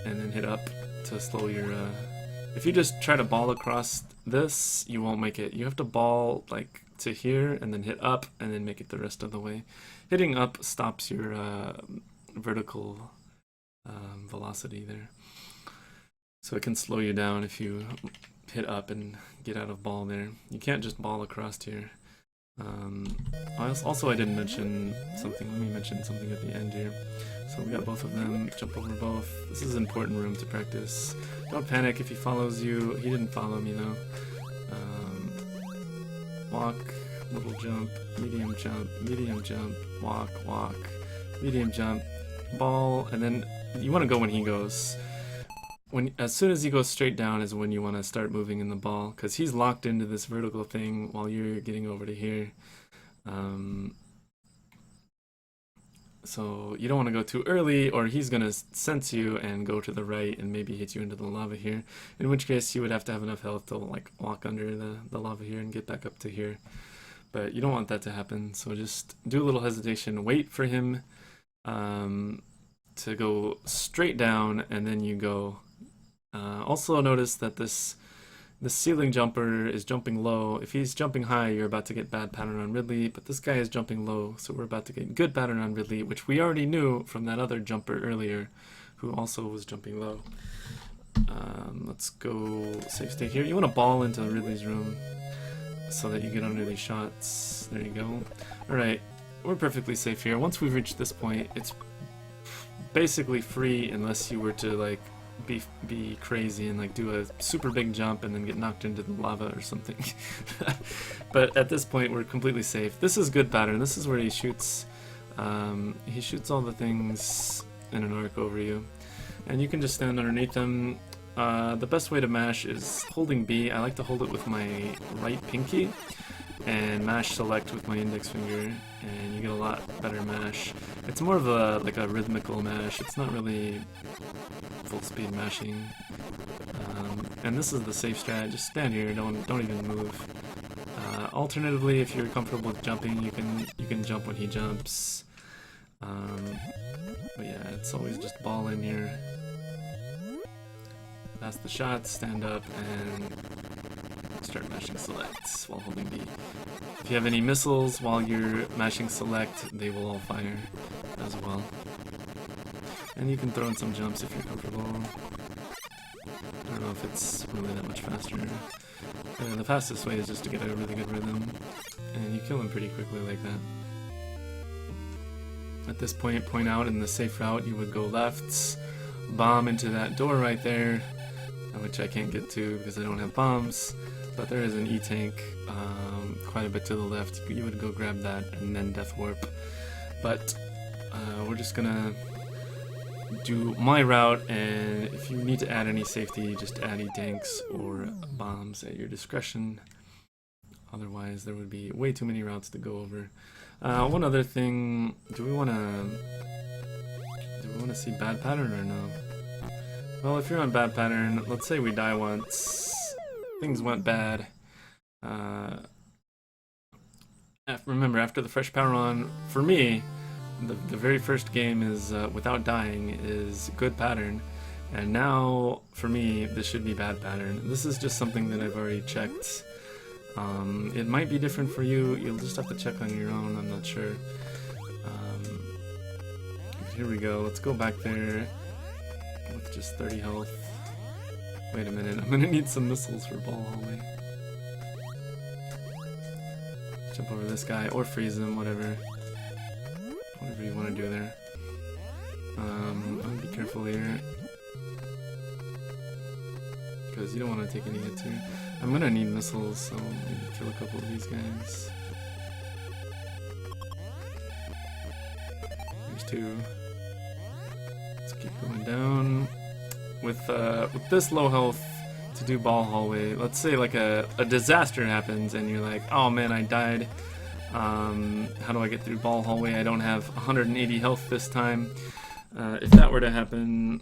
and then hit up to slow your... If you just try to ball across this, you won't make it. You have to ball like to here, and then hit up, and then make it the rest of the way. Hitting up stops your vertical velocity there. So it can slow you down if you hit up and get out of ball there. You can't just ball across here. Also, I didn't mention something. Let me mention something at the end here. So we got both of them. Jump over both. This is an important room to practice. Don't panic if he follows you. He didn't follow me though. Walk, little jump, medium jump, walk, medium jump, ball, and then you want to go when he goes. As soon as he goes straight down is when you want to start moving in the ball, because he's locked into this vertical thing while you're getting over to here. So you don't want to go too early, or he's going to sense you and go to the right and maybe hit you into the lava here, in which case you would have to have enough health to like walk under the lava here and get back up to here. But you don't want that to happen, so just do a little hesitation, wait for him to go straight down, and then you go. Also notice that this ceiling jumper is jumping low. If he's jumping high, you're about to get bad pattern on Ridley, but this guy is jumping low, so we're about to get good pattern on Ridley, which we already knew from that other jumper earlier, who also was jumping low. Let's go safe state here. You want to ball into Ridley's room so that you get under these shots. There you go. Alright, we're perfectly safe here. Once we've reached this point, it's basically free unless you were to like be crazy and like do a super big jump and then get knocked into the lava or something. But at this point we're completely safe. This is good pattern. This is where he shoots all the things in an arc over you, and you can just stand underneath them. The best way to mash is holding B. I like to hold it with my right pinky and mash select with my index finger, and you get a lot better mash. It's more of a like a rhythmical mash. It's not really full speed mashing. And this is the safe strat. Just stand here. Don't even move. Alternatively, if you're comfortable with jumping, you can jump when he jumps. But yeah, it's always just ball in here. Pass the shots, stand up, and start mashing select while holding B. If you have any missiles while you're mashing select, they will all fire as well. And you can throw in some jumps if you're comfortable. I don't know if it's really that much faster. The fastest way is just to get a really good rhythm, and you kill him pretty quickly like that. At this point out in the safe route, you would go left, bomb into that door right there, which I can't get to because I don't have bombs, but there is an E-tank quite a bit to the left. You would go grab that and then death warp. But we're just gonna do my route, and if you need to add any safety, just add E-tanks or bombs at your discretion. Otherwise, there would be way too many routes to go over. One other thing, do we want to see bad pattern or no? Well, if you're on bad pattern, let's say we die once, things went bad. Remember, after the fresh power on, for me, the very first game is without dying is good pattern, and now for me this should be bad pattern. This is just something that I've already checked. It might be different for you. You'll just have to check on your own. I'm not sure. Here we go. Let's go back there with just 30 health. Wait a minute. I'm gonna need some missiles for ball hallway. Jump over this guy or freeze him. Whatever you want to do there. I'm gonna be careful here because you don't want to take any hits here. I'm gonna need missiles, so maybe kill a couple of these guys. There's two. Let's keep going down. With this low health to do ball hallway, let's say like a disaster happens and you're like, oh man, I died. How do I get through ball hallway? I don't have 180 health this time. If that were to happen,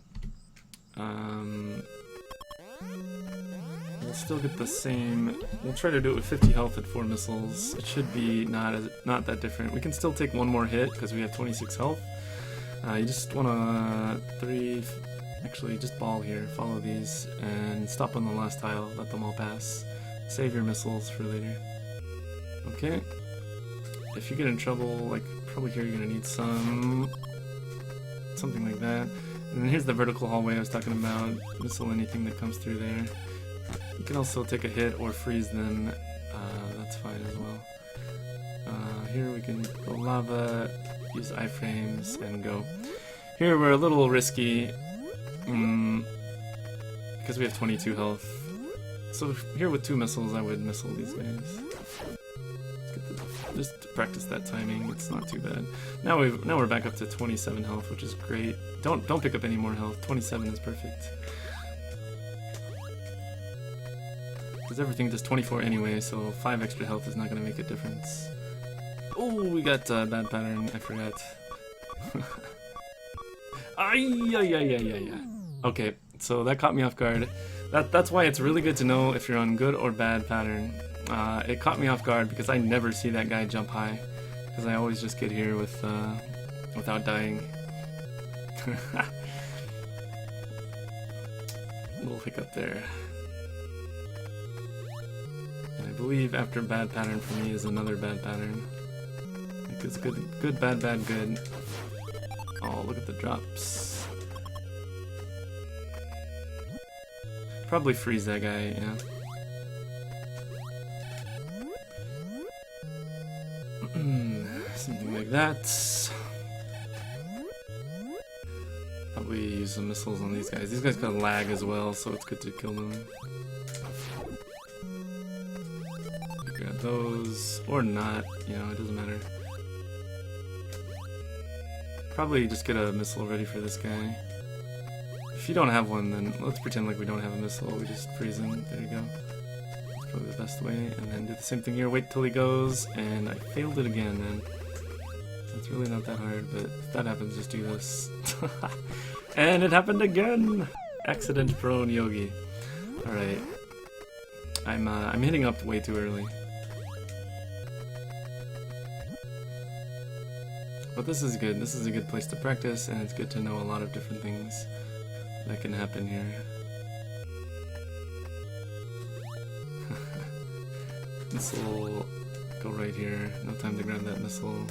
we'll still get the same. We'll try to do it with 50 health and 4 missiles. It should be not that different. We can still take one more hit because we have 26 health. You just want to actually just ball here, follow these, and stop on the last tile, let them all pass. Save your missiles for later. Okay. If you get in trouble, like probably here you're gonna need something like that. And then here's the vertical hallway I was talking about. Missile anything that comes through there. You can also take a hit or freeze them. That's fine as well. Here we can go lava, use iframes, and go. Here we're a little risky because we have 22 health. So here with 2 missiles, I would missile these guys. Just to practice that timing. It's not too bad. Now we're back up to 27 health, which is great. Don't pick up any more health. 27 is perfect. Because everything does 24 anyway, so 5 extra health is not going to make a difference. Oh, we got bad pattern. I forgot. Okay, so that caught me off guard. That's why it's really good to know if you're on good or bad pattern. It caught me off guard because I never see that guy jump high, because I always just get here with without dying. Little hiccup there. And I believe after bad pattern for me is another bad pattern. It's good, bad, good. Oh, look at the drops. Probably freeze that guy, yeah. Something like that. Probably use some missiles on these guys. These guys got lag as well, so it's good to kill them. Grab those, or not, you know, it doesn't matter. Probably just get a missile ready for this guy. If you don't have one, then let's pretend like we don't have a missile, we just freeze him, there you go. That's probably the best way, and then do the same thing here, wait till he goes, and I failed it again, man. It's really not that hard, but if that happens, just do this. And it happened again! Accident prone Yogi. Alright. I'm hitting up way too early. But this is good. This is a good place to practice, and it's good to know a lot of different things that can happen here. Missile, go right here. No time to grab that missile.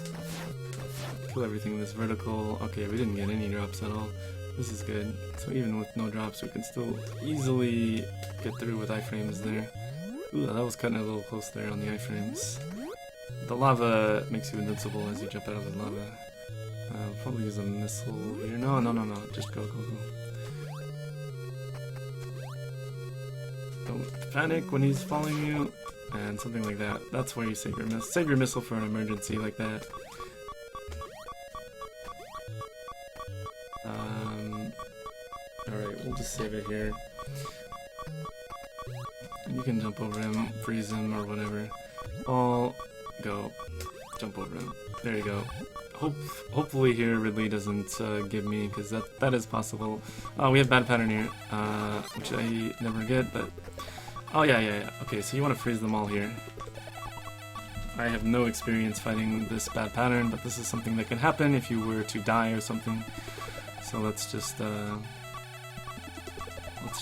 Kill everything in this vertical. Okay, we didn't get any drops at all. This is good. So even with no drops, we can still easily get through with iframes there. Ooh, that was cutting it a little close there on the iframes. The lava makes you invincible as you jump out of the lava. I'll probably use a missile here. No. Just go. Don't panic when he's following you. And something like that. That's where you save your missile. Save your missile for an emergency like that. Alright, we'll just save it here. And you can jump over him, freeze him, or whatever. All go. Jump over him. There you go. Hopefully here Ridley doesn't give me, because that is possible. Oh, we have bad pattern here, which I never get, but... Oh, yeah. Okay, so you want to freeze them all here. I have no experience fighting this bad pattern, but this is something that can happen if you were to die or something. So let's just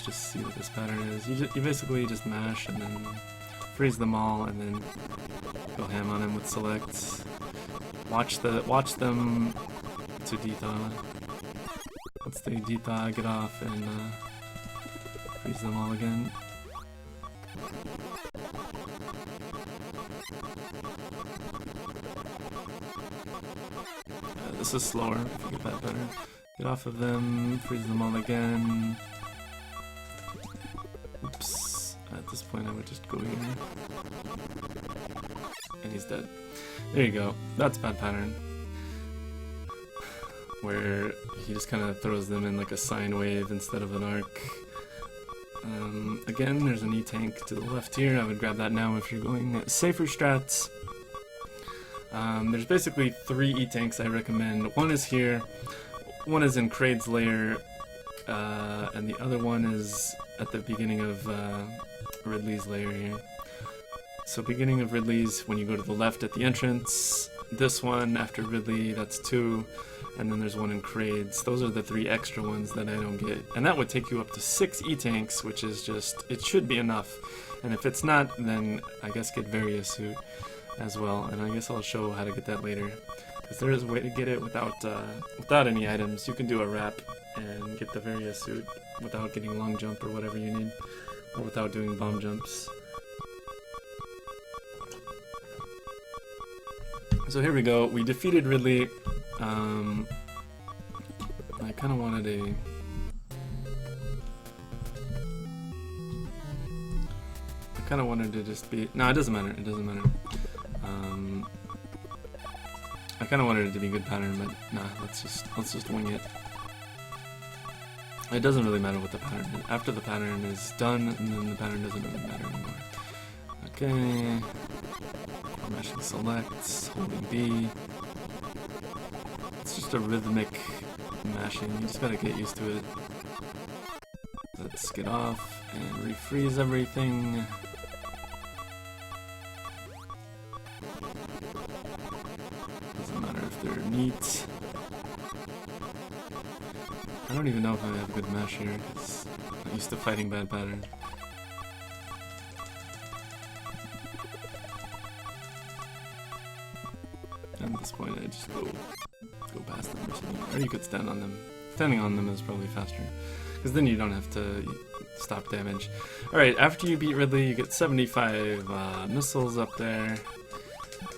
see what this pattern is. You basically just mash and then freeze them all, and then go ham on him with selects. Watch them to dethaw. Once they dethaw, get off and freeze them all again. This is slower, if you get that better. Get off of them, freeze them all again. Oops. At this point I would just go here. And he's dead. There you go. That's bad pattern. Where he just kind of throws them in like a sine wave instead of an arc. Again, there's an E-tank to the left here. I would grab that now if you're going safer strats. There's basically 3 E-tanks I recommend. One is here, one is in Kraid's lair, and the other one is at the beginning of Ridley's lair here. So beginning of Ridley's, when you go to the left at the entrance, this one after Ridley, that's 2, and then there's one in Kraid's. Those are the 3 extra ones that I don't get. And that would take you up to 6 E-tanks, which is just, it should be enough. And if it's not, then I guess get Various Suit as well, and I guess I'll show how to get that later. Because there is a way to get it without any items. You can do a wrap and get the Various Suit without getting long jump or whatever you need, or without doing bomb jumps. So here we go. We defeated Ridley. I kind of wanted a... I kind of wanted to just be... No, it doesn't matter. It doesn't matter. I kind of wanted it to be good pattern, but nah. Let's just wing it. It doesn't really matter what the pattern is. After the pattern is done, and then the pattern doesn't really matter anymore. Okay. Mashing selects, holding B. It's just a rhythmic mashing. You just gotta get used to it. Let's get off and refreeze everything. Doesn't matter if they're neat. I don't even know if I have a good mash here, because I'm used to fighting bad pattern. At this point, I just go past them or something. Or you could stand on them. Standing on them is probably faster, because then you don't have to stop damage. Alright, after you beat Ridley, you get 75 missiles up there.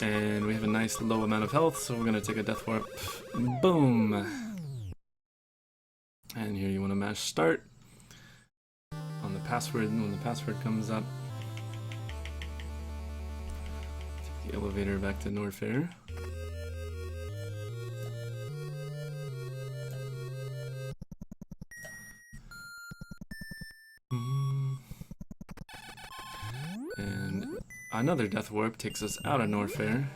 And we have a nice low amount of health, so we're going to take a death warp. Boom! And here you want to mash start on the password when the password comes up. Take the elevator back to Norfair. And another death warp takes us out of Norfair.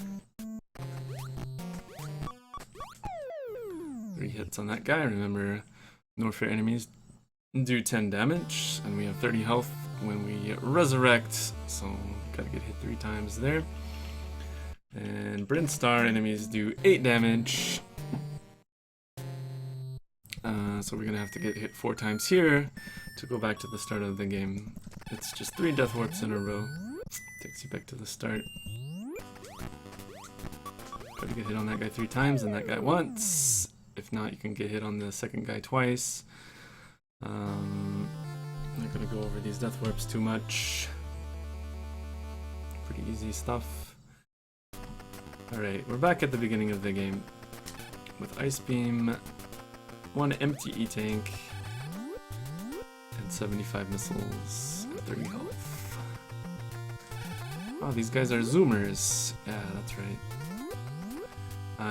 3 hits on that guy. Remember, Norfair enemies do 10 damage, and we have 30 health when we resurrect, so gotta get hit 3 times there. And Brinstar enemies do 8 damage, so we're gonna have to get hit 4 times here to go back to the start of the game. It's just 3 death warps in a row. Takes you back to the start. Gotta get hit on that guy 3 times and that guy once. If not, you can get hit on the second guy twice. I'm not gonna go over these death warps too much. Pretty easy stuff. Alright, we're back at the beginning of the game with Ice Beam, 1 empty E-Tank, and 75 missiles, and 30 health. Oh, these guys are zoomers. Yeah, that's right.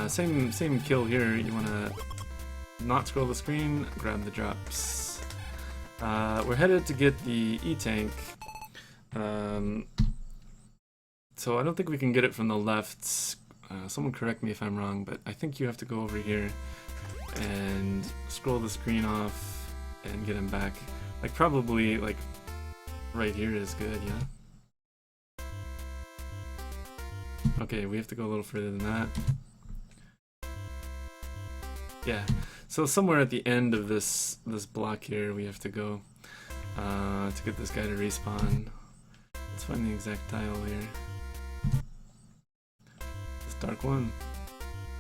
Same kill here. You wanna not scroll the screen, grab the drops. We're headed to get the E-Tank. So I don't think we can get it from the left. Someone correct me if I'm wrong, but I think you have to go over here and scroll the screen off and get him back. Like probably like right here is good, yeah? Okay, we have to go a little further than that. Yeah, so somewhere at the end of this block here we have to go to get this guy to respawn. Let's find the exact tile here. This dark one?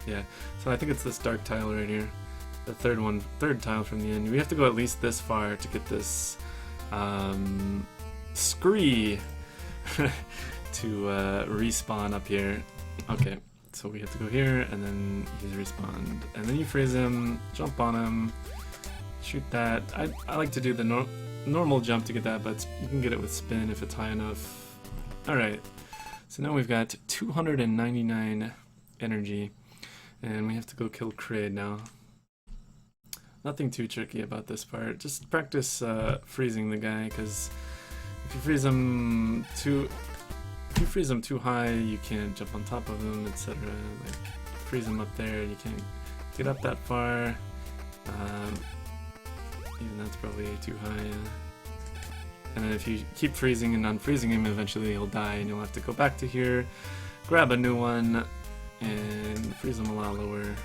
Yeah, so I think it's this dark tile right here. The third tile from the end. We have to go at least this far to get this scree to respawn up here. Okay. So we have to go here, and then he's respawned. And then you freeze him, jump on him, shoot that. I like to do the normal jump to get that, but you can get it with spin if it's high enough. Alright, so now we've got 299 energy, and we have to go kill Kraid now. Nothing too tricky about this part. Just practice freezing the guy, because if you freeze him too high, you can't jump on top of him, etc. Like, freeze him up there, you can't get up that far. Even that's probably too high. And then if you keep freezing and unfreezing him, eventually he'll die, and you'll have to go back to here, grab a new one, and freeze him a lot lower.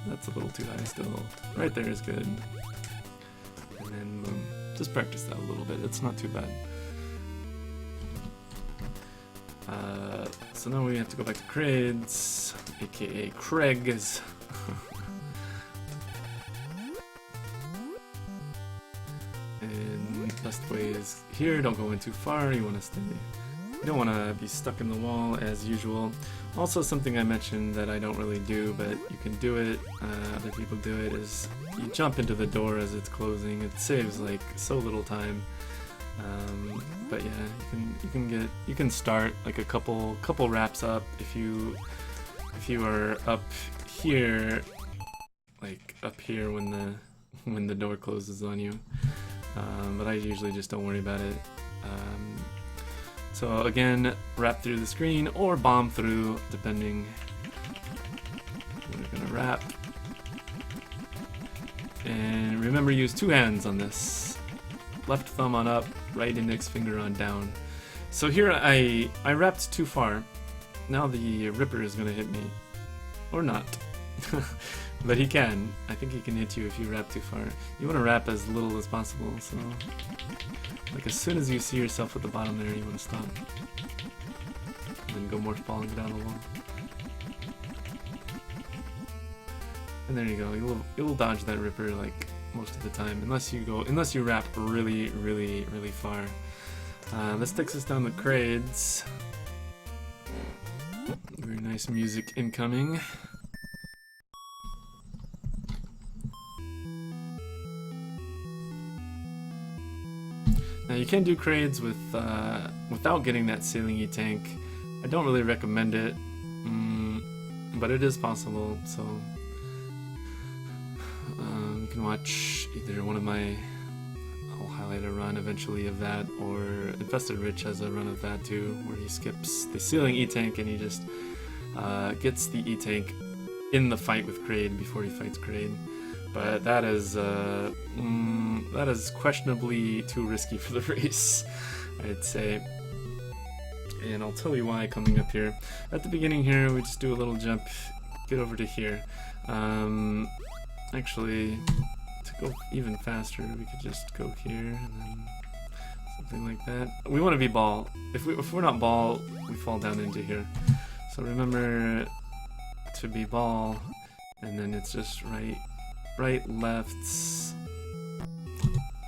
That's a little too high still. Right there is good. And then boom. Just practice that a little bit. It's not too bad. So now we have to go back to Kraid's, aka Craig's. And best way is here, don't go in too far, you want to stay. You don't want to be stuck in the wall as usual. Also, something I mentioned that I don't really do, but you can do it, other people do it, is you jump into the door as it's closing. It saves like so little time. But yeah, you can start like a couple wraps up if you are up here, like up here when the door closes on you. But I usually just don't worry about it. So again, wrap through the screen or bomb through, depending. We're gonna wrap, and remember, use 2 hands on this. Left thumb on up, right index finger on down. So here I wrapped too far. Now the Ripper is gonna hit me. Or not. But he can. I think he can hit you if you wrap too far. You want to wrap as little as possible, so like as soon as you see yourself at the bottom there, you want to stop. And then go more falling down the wall. And there you go. You'll dodge that Ripper like most of the time, unless you wrap really far. This takes us down the Kraids. Very nice music incoming. Now you can do crades with without getting that ceiling E tank. I don't really recommend it, but it is possible. So you can watch either one of my. I'll highlight a run eventually of that, or Infested Rich has a run of that too, where he skips the ceiling E tank and he just gets the E tank in the fight with Kraid before he fights Kraid. But that is questionably too risky for the race, I'd say. And I'll tell you why coming up here. At the beginning here, we just do a little jump, get over to here. Actually, to go even faster, we could just go here and then something like that. We want to be ball. If we're not ball, we fall down into here. So remember to be ball, and then it's just right, left.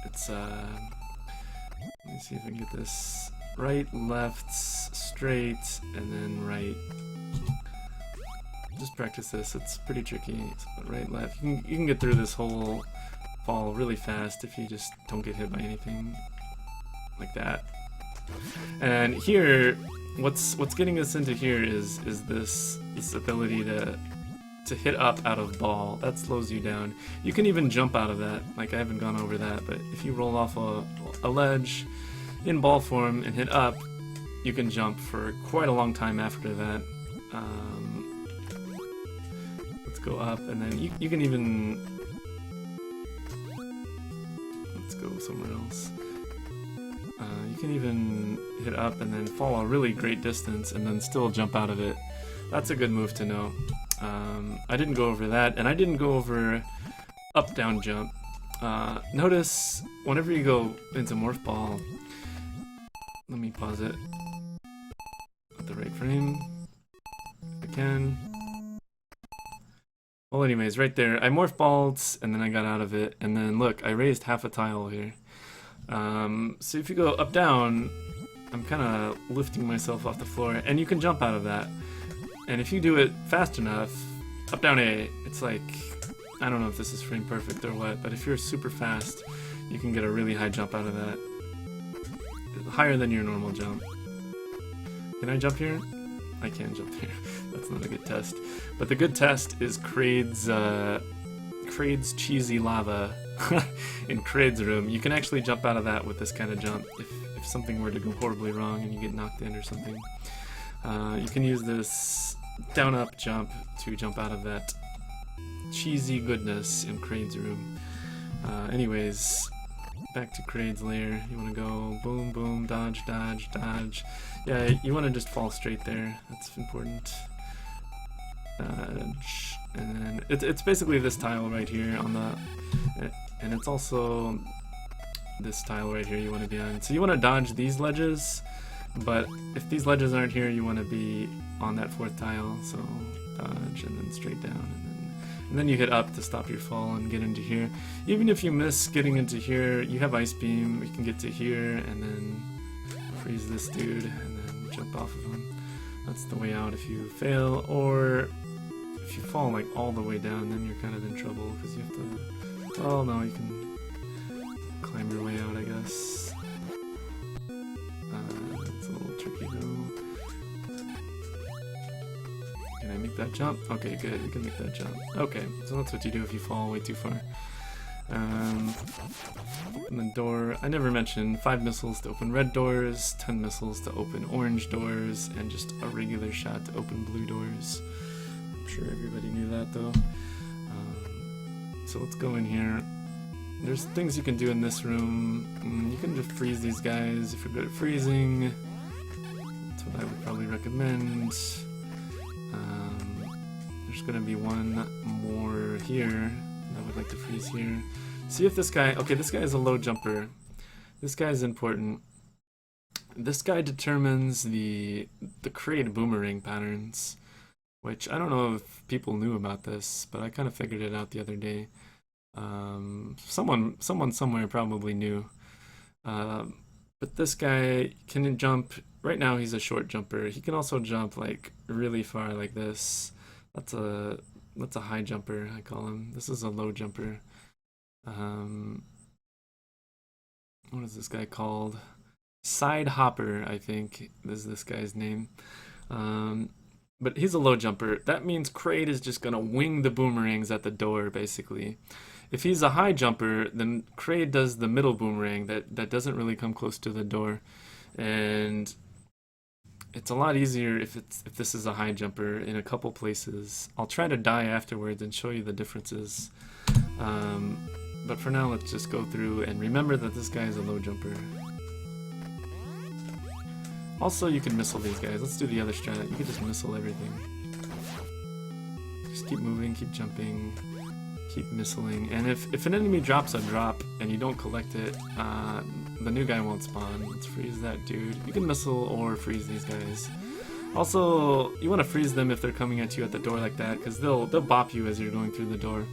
It's let me see if I can get this. Right, left, straight, and then right. Just practice this. It's pretty tricky. Right, left. You can get through this whole fall really fast if you just don't get hit by anything like that. And here, what's getting us into here is this ability to hit up out of ball. That slows you down. You can even jump out of that. Like, I haven't gone over that, but if you roll off a ledge in ball form and hit up, you can jump for quite a long time after that. Let's go up, and then you can even... Let's go somewhere else. You can even hit up and then fall a really great distance and then still jump out of it. That's a good move to know. I didn't go over that, and I didn't go over up-down jump. Notice whenever you go into Morph Ball, let me pause it at the right frame if I can. Well, anyways, right there, I Morph Balled, and then I got out of it, and then look, I raised half a tile here. So if you go up-down, I'm kind of lifting myself off the floor, and you can jump out of that. And if you do it fast enough, up down A, it's like, I don't know if this is frame perfect or what, but if you're super fast, you can get a really high jump out of that. Higher than your normal jump. Can I jump here? I can't jump here. That's not a good test. But the good test is Kraid's cheesy lava in Kraid's room. You can actually jump out of that with this kind of jump if something were to go horribly wrong and you get knocked in or something. You can use this down-up jump to jump out of that cheesy goodness in Kraid's room. Anyways, back to Kraid's lair. You want to go boom, boom, dodge, dodge, dodge. Yeah, you want to just fall straight there. That's important. Dodge. And then it's basically this tile right here on the... And it's also this tile right here you want to be on. So you want to dodge these ledges. But if these ledges aren't here, you want to be on that fourth tile, so dodge and then straight down, and then you hit up to stop your fall and get into here. Even if you miss getting into here, you have Ice Beam, you can get to here and then freeze this dude and then jump off of him. That's the way out if you fail, or if you fall like all the way down, then you're kind of in trouble because you have to... Well, no, you can climb your way out, I guess. It's a little tricky though. Can I make that jump? Okay, good, we can make that jump. Okay, so that's what you do if you fall way too far. Open the door. I never mentioned 5 missiles to open red doors, 10 missiles to open orange doors, and just a regular shot to open blue doors. I'm sure everybody knew that though. So let's go in here. There's things you can do in this room. You can just freeze these guys if you're good at freezing. That's what I would probably recommend. There's gonna be one more here. I would like to freeze here. See if this guy... Okay, this guy is a low jumper. This guy is important. This guy determines the Kraid boomerang patterns, which I don't know if people knew about this, but I kind of figured it out the other day. Someone somewhere probably knew. But this guy can jump. Right now he's a short jumper. He can also jump like really far like this. That's a high jumper, I call him. This is a low jumper. what is this guy called? Side Hopper, I think is this guy's name. But he's a low jumper. That means Kraid is just gonna wing the boomerangs at the door, basically. If he's a high jumper, then Kraid does the middle boomerang that doesn't really come close to the door. And it's a lot easier if this is a high jumper in a couple places. I'll try to die afterwards and show you the differences. But for now, let's just go through and remember that this guy is a low jumper. Also, you can missile these guys. Let's do the other strat. You can just missile everything. Just keep moving, keep jumping, keep missiling. And if an enemy drops a drop and you don't collect it, the new guy won't spawn. Let's freeze that dude. You can missile or freeze these guys. Also, you want to freeze them if they're coming at you at the door like that, because they'll bop you as you're going through the door.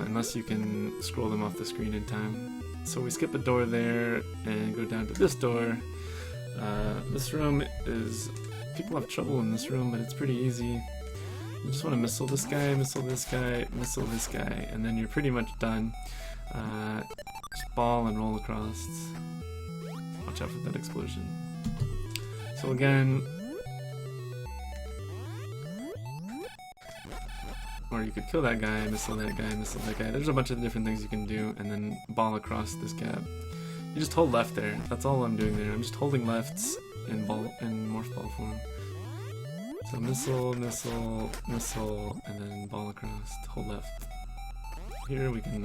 Unless you can scroll them off the screen in time. So we skip a door there and go down to this door. This room is... people have trouble in this room, but it's pretty easy. You just want to missile this guy, missile this guy, missile this guy, and then you're pretty much done. Just ball and roll across. Watch out for that explosion. So again... or you could kill that guy, missile that guy, missile that guy. There's a bunch of different things you can do, and then ball across this gap. You just hold left there. That's all I'm doing there. I'm just holding lefts in morph ball form. So missile, missile, missile, and then ball across. Hold left. Here we can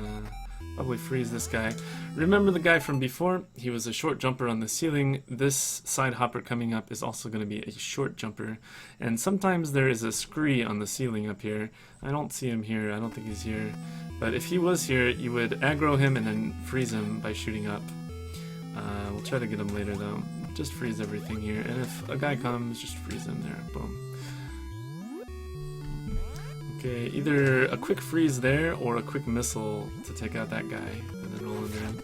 probably freeze this guy. Remember the guy from before? He was a short jumper on the ceiling. This side hopper coming up is also going to be a short jumper. And sometimes there is a scree on the ceiling up here. I don't see him here. I don't think he's here. But if he was here, you would aggro him and then freeze him by shooting up. We'll try to get him later though. Just freeze everything here. And if a guy comes, just freeze him there. Boom. Okay, either a quick freeze there or a quick missile to take out that guy and then roll under him.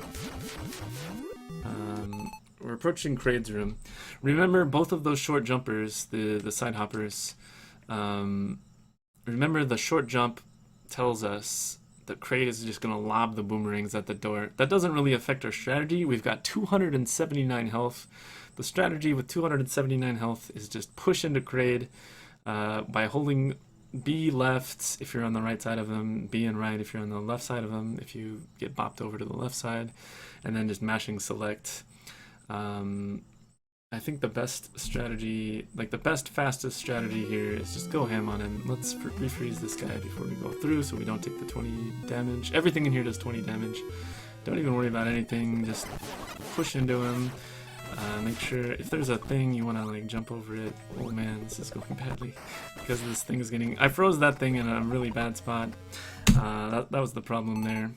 We're approaching Kraid's room. Remember both of those short jumpers, the side hoppers. Remember the short jump tells us that Kraid is just going to lob the boomerangs at the door. That doesn't really affect our strategy. We've got 279 health. The strategy with 279 health is just push into Kraid by holding B left if you're on the right side of him, B and right if you're on the left side of him, if you get bopped over to the left side, and then just mashing select. I think the best strategy, like the best, fastest strategy here is just go ham on him. Let's refreeze this guy before we go through so we don't take the 20 damage. Everything in here does 20 damage. Don't even worry about anything, just push into him. Make sure, if there's a thing, you want to like jump over it. Oh man, this is going badly. Because this thing is getting... I froze that thing in a really bad spot. That was the problem there.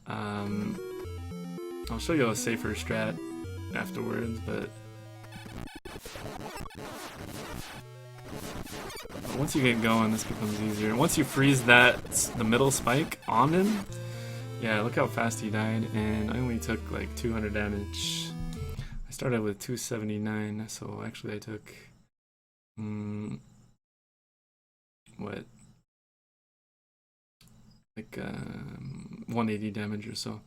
I'll show you a safer strat afterwards, but once you get going, this becomes easier. Once you freeze the middle spike on him, yeah, look how fast he died, and I only took like 200 damage. I started with 279, so actually I took what, like 180 damage or so.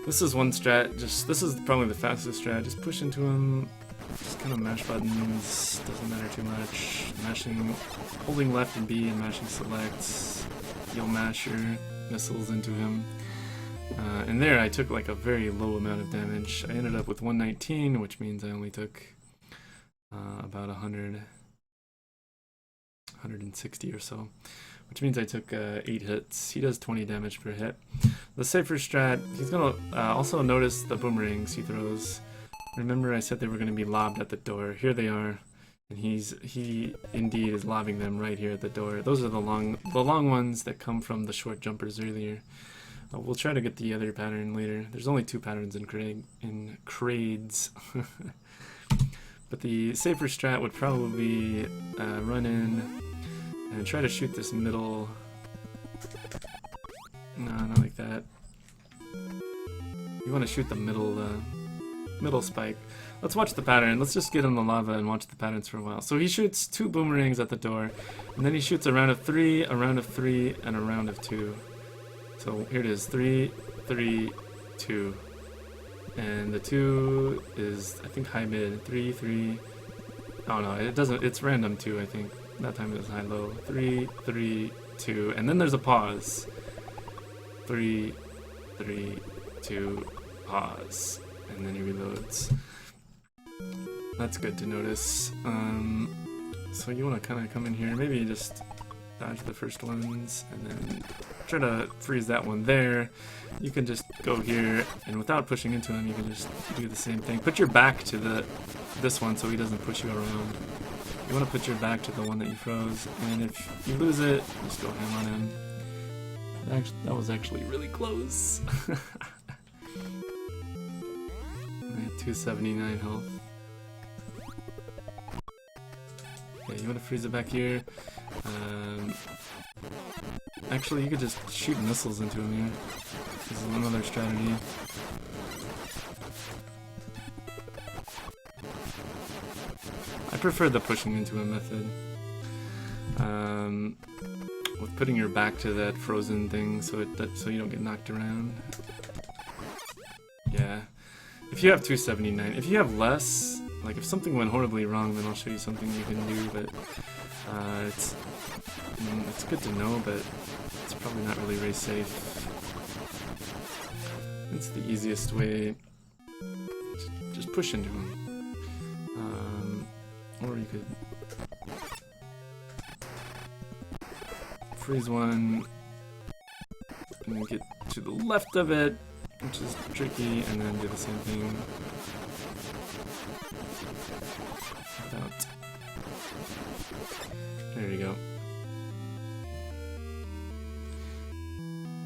This is one strat. This is probably the fastest strat. Just push into him. Just kind of mash buttons. Doesn't matter too much. Mashing, holding left and B and mashing select. You'll mash your missiles into him. And there I took like a very low amount of damage. I ended up with 119, which means I only took about 160 or so. Which means I took 8 hits. He does 20 damage per hit. The safer strat, he's gonna also notice the boomerangs he throws. Remember I said they were gonna be lobbed at the door. Here they are. And he indeed is lobbing them right here at the door. Those are the long ones that come from the short jumpers earlier. We'll try to get the other pattern later. There's only 2 patterns in Kraids. But the safer strat would probably run in and try to shoot this middle. No, not like that. You want to shoot the middle spike. Let's watch the pattern. Let's just get in the lava and watch the patterns for a while. So he shoots 2 boomerangs at the door, and then he shoots a round of 3, a round of 3, and a round of 2. So here it is, 3, 3, 2. And the 2 is, I think, high mid. 3, 3. Oh no, it doesn't. It's random 2, I think. That time it was high low. 3, 3, 2. And then there's a pause. 3, 3, 2, pause. And then he reloads. That's good to notice. So you want to kind of come in here, maybe just dodge the first ones, and then try to freeze that one there. You can just go here, and without pushing into him, you can just do the same thing. Put your back to this one so he doesn't push you around. You want to put your back to the one that you froze, and if you lose it, just go ham on him. That was actually really close. I had 279 health. Okay, you want to freeze it back here. Actually, you could just shoot missiles into him here. This is another strategy. I prefer the pushing into a method. With putting your back to that frozen thing so you don't get knocked around. Yeah. If you have 279, if you have less, like if something went horribly wrong, then I'll show you something you can do, but it's good to know, but it's probably not really race safe. It's the easiest way. Just push into him. Or you could freeze one and then get to the left of it, which is tricky, and then do the same thing. Without. There you go.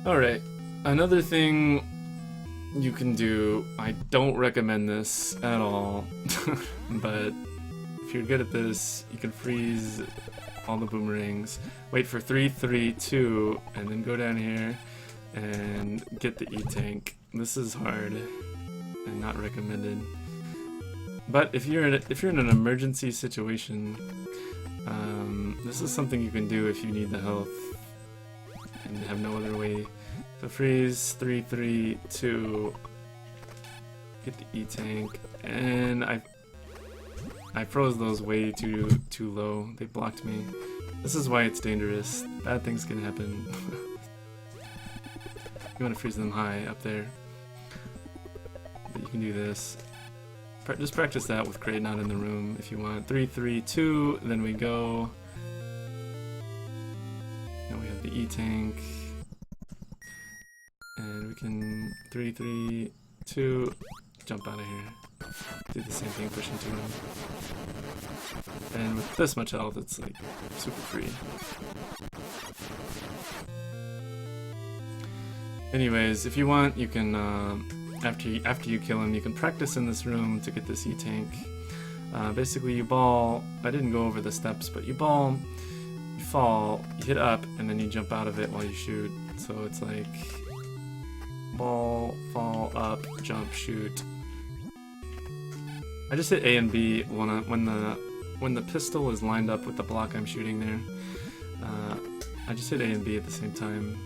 Alright, another thing you can do, I don't recommend this at all, but if you're good at this, you can freeze all the boomerangs, wait for 3, 3, 2, and then go down here and get the E-tank. This is hard and not recommended. But if you're in an emergency situation, this is something you can do if you need the health and have no other way. So freeze, 3, 3, 2, get the E-tank, and I froze those way too low. They blocked me. This is why it's dangerous. Bad things can happen. You want to freeze them high up there. But you can do this. Just practice that with Crate not in the room if you want. 3, 3, 2, then we go. Now we have the E-tank. And we can 3, 3, 2, jump out of here. Do the same thing, push into him. And with this much health, it's like super free. Anyways, if you want, you can after you kill him, you can practice in this room to get this E-tank. Basically, you ball. I didn't go over the steps, but you ball, you fall, you hit up, and then you jump out of it while you shoot. So it's like ball, fall, up, jump, shoot. I just hit A and B when the pistol is lined up with the block I'm shooting there. I just hit A and B at the same time.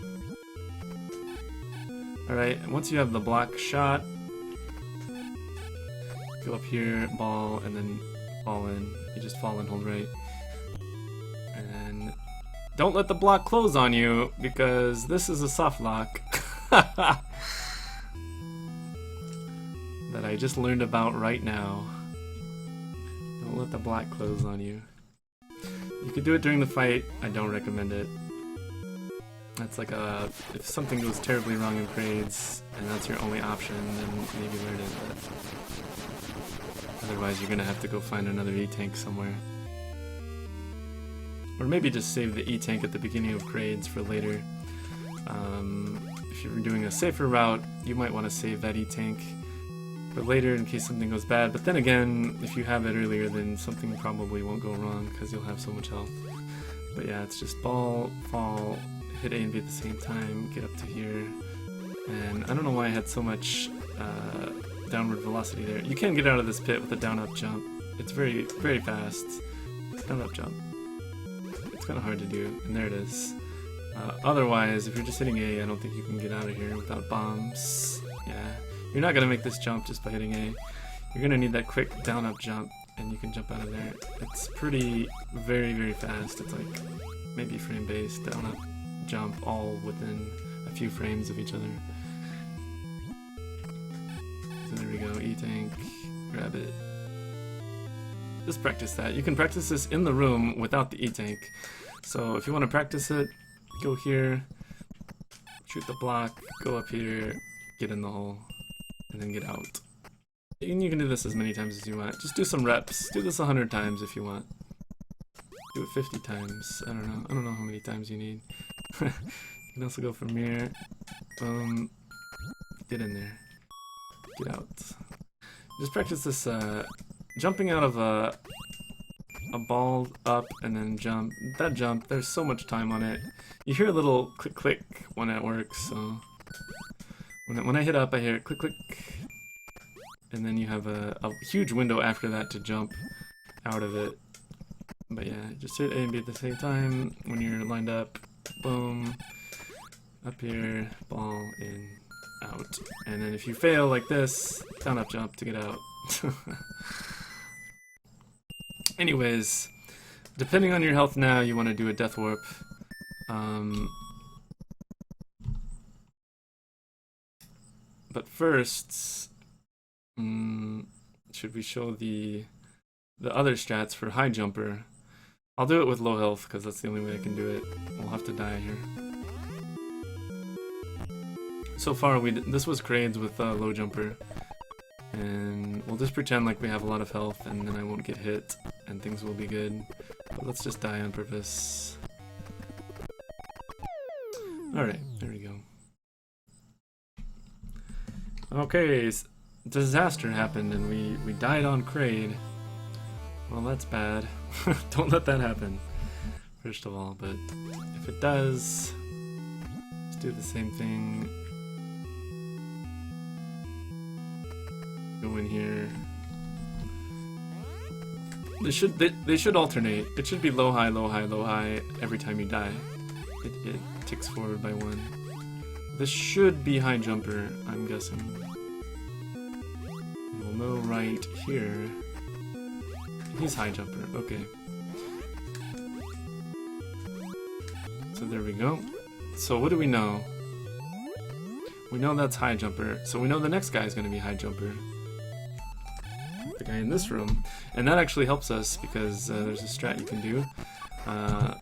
Alright, once you have the block shot, go up here, ball, and then fall in. You just fall and hold right. And don't let the block close on you, because this is a soft lock. That I just learned about right now. Don't let the block close on you. You could do it during the fight. I don't recommend it. That's like if something goes terribly wrong in Crades and that's your only option, then maybe learn it, but otherwise you're gonna have to go find another E-tank somewhere. Or maybe just save the E-tank at the beginning of Crades for later. If you're doing a safer route, you might want to save that E-tank for later in case something goes bad, but then again, if you have it earlier, then something probably won't go wrong because you'll have so much health. But yeah, it's just ball, fall, hit A and B at the same time, get up to here, and I don't know why I had so much downward velocity there. You can get out of this pit with a down-up jump. It's very, very fast. Down-up jump. It's kind of hard to do, and there it is. Otherwise, if you're just hitting A, I don't think you can get out of here without bombs. Yeah, You're not gonna make this jump just by hitting A. You're gonna need that quick down-up jump, and you can jump out of there. It's pretty, very, very fast. It's like maybe frame-based, down-up jump, all within a few frames of each other. So there we go, E-tank, grab it. Just practice that. You can practice this in the room without the E-tank. So if you want to practice it, go here, shoot the block, go up here, get in the hole, and then get out. And you can do this as many times as you want. Just do some reps. Do this 100 times if you want. Do it 50 times. I don't know. I don't know how many times you need. You can also go from here. Boom. Get in there. Get out. Just practice this jumping out of a ball up and then jump. That jump, there's so much time on it. You hear a little click click when it works, so when I hit up I hear click click, and then you have a huge window after that to jump out of it. But yeah, just hit A and B at the same time when you're lined up. Boom. Up here, ball in, out. And then if you fail like this, down up jump to get out. Anyways, depending on your health now, you want to do a death warp. But first, should we show the other strats for high jumper? I'll do it with low health because that's the only way I can do it. We'll have to die here. So far, this was Crades with low jumper, and we'll just pretend like we have a lot of health, and then I won't get hit, and things will be good. But let's just die on purpose. Alright, there we go. Okay, disaster happened and we died on Crade. Well, that's bad. Don't let that happen, first of all, but if it does, let's do the same thing. Go in here. They should alternate. It should be low, high, low, high, low, high every time you die. It ticks forward by one. This should be high jumper, I'm guessing. We'll know right here. He's high jumper, okay. So there we go. So what do we know? We know that's high jumper, so we know the next guy is going to be high jumper. The guy in this room. And that actually helps us because there's a strat you can do.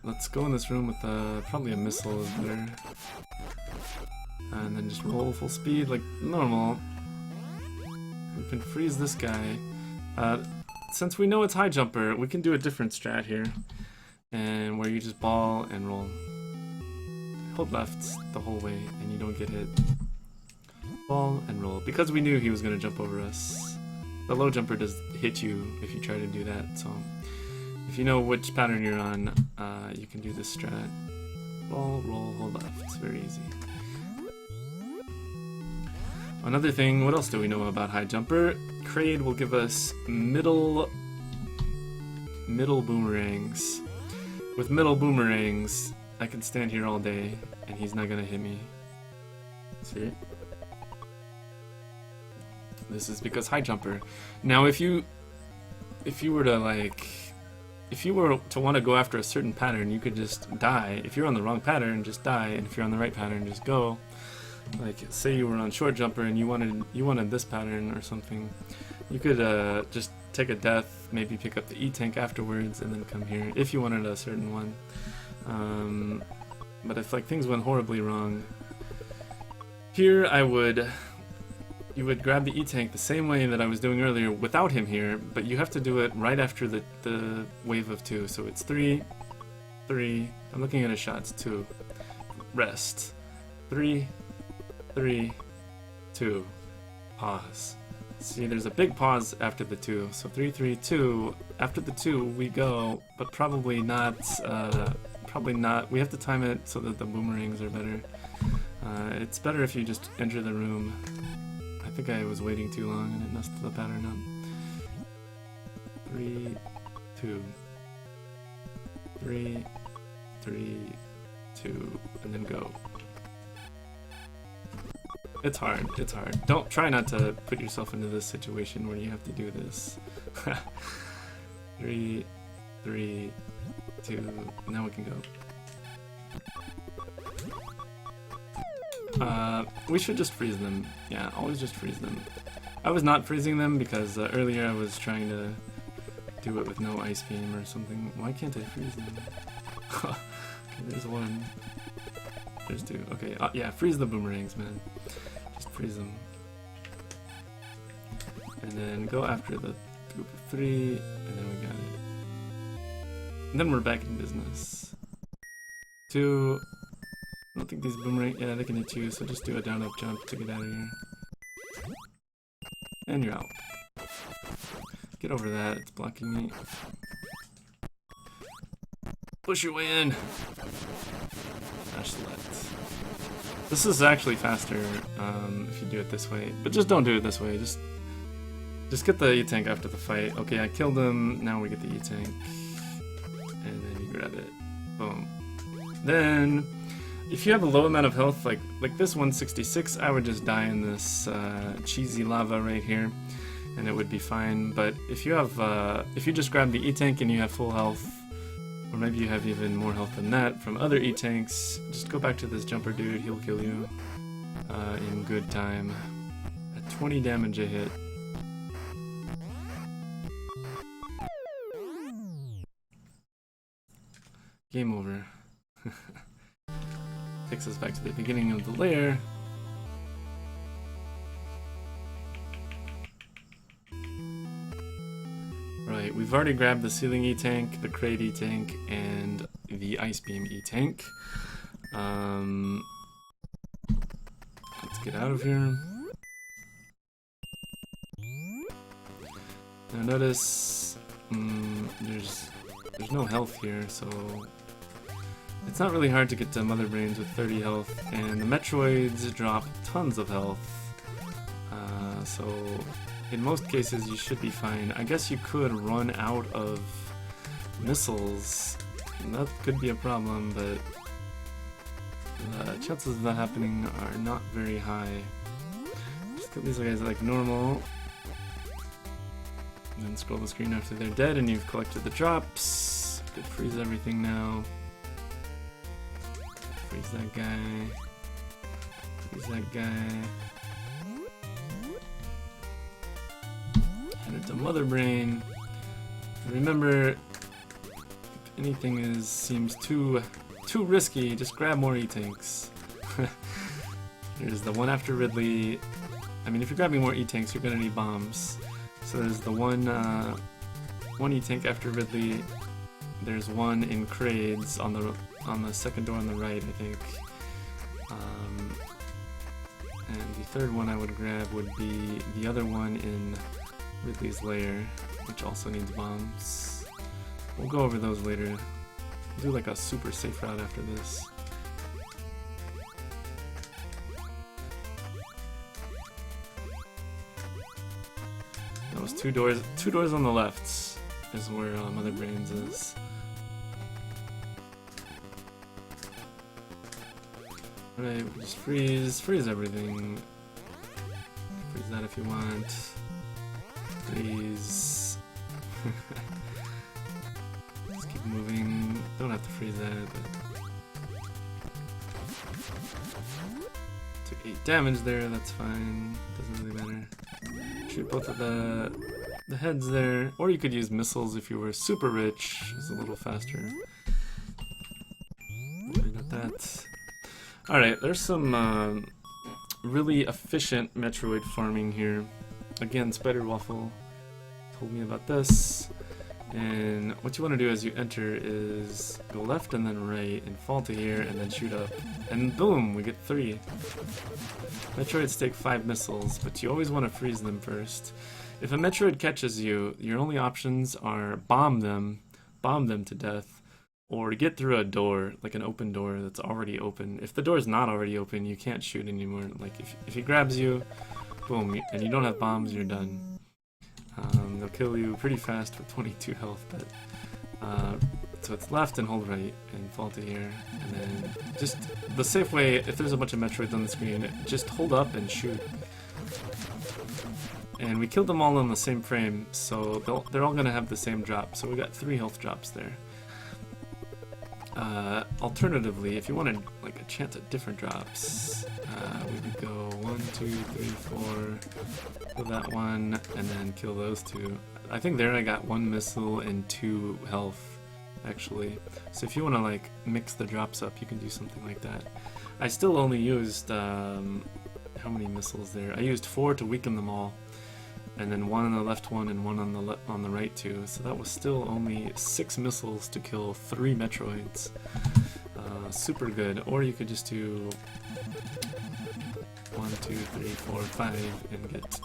Let's go in this room with probably a missile is better. And then just roll full speed like normal. We can freeze this guy. Since we know it's high jumper, we can do a different strat here. And where you just ball and roll. Hold left the whole way and you don't get hit. Ball and roll. Because we knew he was going to jump over us. The low jumper does hit you if you try to do that, so if you know which pattern you're on, you can do this strat. Ball, roll, hold left. It's very easy. Another thing, what else do we know about high jumper? Crade will give us middle boomerangs. With middle boomerangs, I can stand here all day and he's not gonna hit me. See? This is because high jumper. Now if you were to want to go after a certain pattern, you could just die. If you're on the wrong pattern, just die, and if you're on the right pattern, just go. Like say you were on short jumper and you wanted this pattern or something, you could just take a death, maybe pick up the E-tank afterwards, and then come here if you wanted a certain one. But if like things went horribly wrong, here you would grab the E-tank the same way that I was doing earlier without him here, but you have to do it right after the wave of 2. So it's 3, 3, I'm looking at his shots, 2, rest, 3, 3, 2, pause. See, there's a big pause after the 2, so 3, 3, 2, after the 2 we go, but probably not, we have to time it so that the boomerangs are better. It's better if you just enter the room. I think I was waiting too long and it messed the pattern up. 3, 2, 3, 3, 2, and then go. It's hard. It's hard. Don't try not to put yourself into this situation where you have to do this. 3, 3, 2. Now we can go. We should just freeze them. Yeah, always just freeze them. I was not freezing them because earlier I was trying to do it with no ice beam or something. Why can't I freeze them? Okay, there's one. There's two. Okay, yeah, freeze the boomerangs, man. Just freeze them. And then go after the group of 3, and then we got it. And then we're back in business. 2. I don't think these boomerang. Yeah, they can hit you, so just do a down up jump to get out of here. And you're out. Get over that, it's blocking me. Push your way in. Dash select. This is actually faster if you do it this way, but just don't do it this way. Just get the E-Tank after the fight. Okay, I killed him, now we get the E-Tank. And then you grab it. Boom. Then, if you have a low amount of health, like this 166, I would just die in this cheesy lava right here, and it would be fine. But if you have, if you just grab the E-Tank and you have full health, or maybe you have even more health than that from other E-Tanks, just go back to this jumper dude, he'll kill you in good time. At 20 damage a hit. Game over. Takes us back to the beginning of the lair. Right, we've already grabbed the ceiling E-Tank, the crate E-Tank, and the ice beam E-Tank. Let's get out of here. Now notice there's no health here, so it's not really hard to get to Mother Brains with 30 health, and the Metroids drop tons of health. So in most cases you should be fine. I guess you could run out of missiles. That could be a problem, but the chances of that happening are not very high. Just kill these guys like normal. And then scroll the screen after they're dead and you've collected the drops. Could freeze everything now. Freeze that guy. Freeze that guy. Head it to Mother Brain. Remember, if anything seems too risky, just grab more E-Tanks. There's the one after Ridley. I mean, if you're grabbing more E-Tanks, you're gonna need bombs. So there's the one E-Tank after Ridley. There's one in Crades on the second door on the right, I think. And the third one I would grab would be the other one in Ridley's lair, which also needs bombs. We'll go over those later. We'll do like a super safe route after this. Those two doors on the left is where Mother Brains is. Alright, we'll just freeze everything. Freeze that if you want. Freeze. Just keep moving. Don't have to freeze that, but took 8 damage there, that's fine. Doesn't really matter. Shoot both of the heads there, or you could use missiles if you were super rich. It's a little faster. Got that. Alright, there's some really efficient Metroid farming here. Again, Spider Waffle told me about this. And what you want to do as you enter is go left and then right and fall to here and then shoot up. And boom, we get 3. Metroids take 5 missiles, but you always want to freeze them first. If a Metroid catches you, your only options are bomb them to death, or get through a door, like an open door that's already open. If the door is not already open, you can't shoot anymore. Like if he grabs you, boom, and you don't have bombs, you're done. They'll kill you pretty fast with 22 health, but So it's left and hold right and fall to here, and then just the safe way, if there's a bunch of Metroids on the screen, just hold up and shoot. And we killed them all in the same frame, so they're all gonna have the same drop, so we got 3 health drops there. Alternatively, if you wanted like a chance at different drops, we would go 1, 2, 3, 4, kill that one, and then kill those 2. I think there I got 1 missile and 2 health, actually. So if you want to like mix the drops up, you can do something like that. I still only used how many missiles there? I used 4 to weaken them all, and then 1 on the left one and 1 on the right 2. So that was still only 6 missiles to kill 3 Metroids. Super good. Or you could just do 1, 2, 3, 4, 5 and get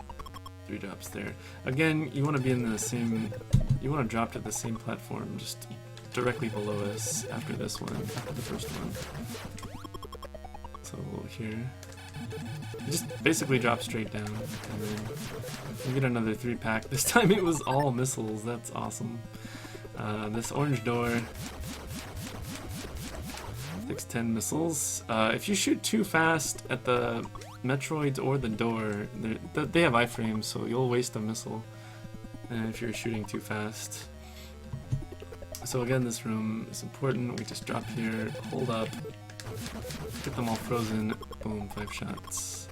3 drops there. Again, you want to be in the same. You want to drop to the same platform, just directly below us after this one, after the first one. So here, just basically drop straight down, and then you get another 3-pack. This time it was all missiles. That's awesome. This orange door takes 10 missiles. If you shoot too fast at the Metroids or the door, they have iframes, so you'll waste a missile if you're shooting too fast. So again, this room is important. We just drop here, hold up, get them all frozen, boom, 5 shots.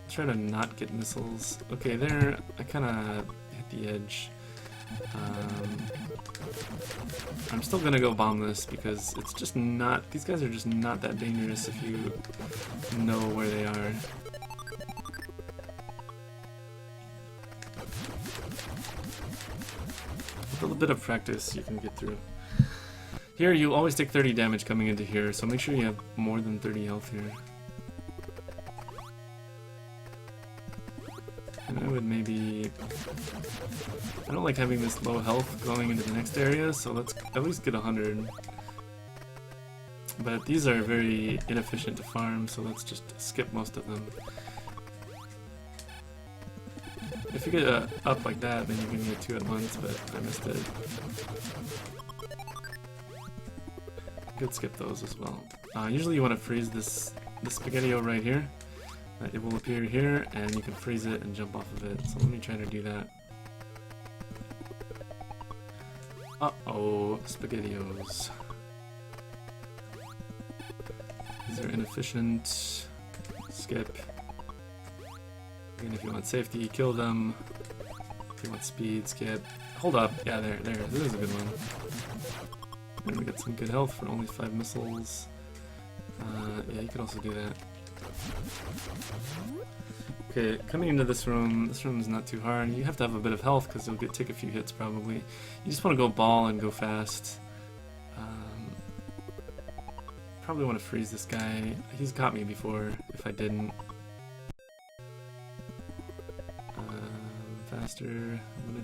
Try to not get missiles. Okay, there, I kind of hit the edge. I'm still gonna go bomb this because it's just not, these guys are just not that dangerous if you know where they are. With a little bit of practice, you can get through. Here, you always take 30 damage coming into here, so make sure you have more than 30 health here. And I would maybe... I don't like having this low health going into the next area, so let's at least get 100. But these are very inefficient to farm, so let's just skip most of them. If you get up like that, then you can get 2 at once, but I missed it. You could skip those as well. Usually you want to freeze this Spaghetti-O right here. It will appear here, and you can freeze it and jump off of it. So let me try to do that. Uh-oh, Spaghetti-Os. These are inefficient. Skip. And if you want safety, kill them. If you want speed, skip. Hold up. Yeah, there. This is a good one. And we get some good health for only 5 missiles. Yeah, you could also do that. Okay, coming into this room is not too hard. You have to have a bit of health because you'll take a few hits probably. You just want to go ball and go fast. Probably want to freeze this guy. He's got me before if I didn't. Faster, I'm gonna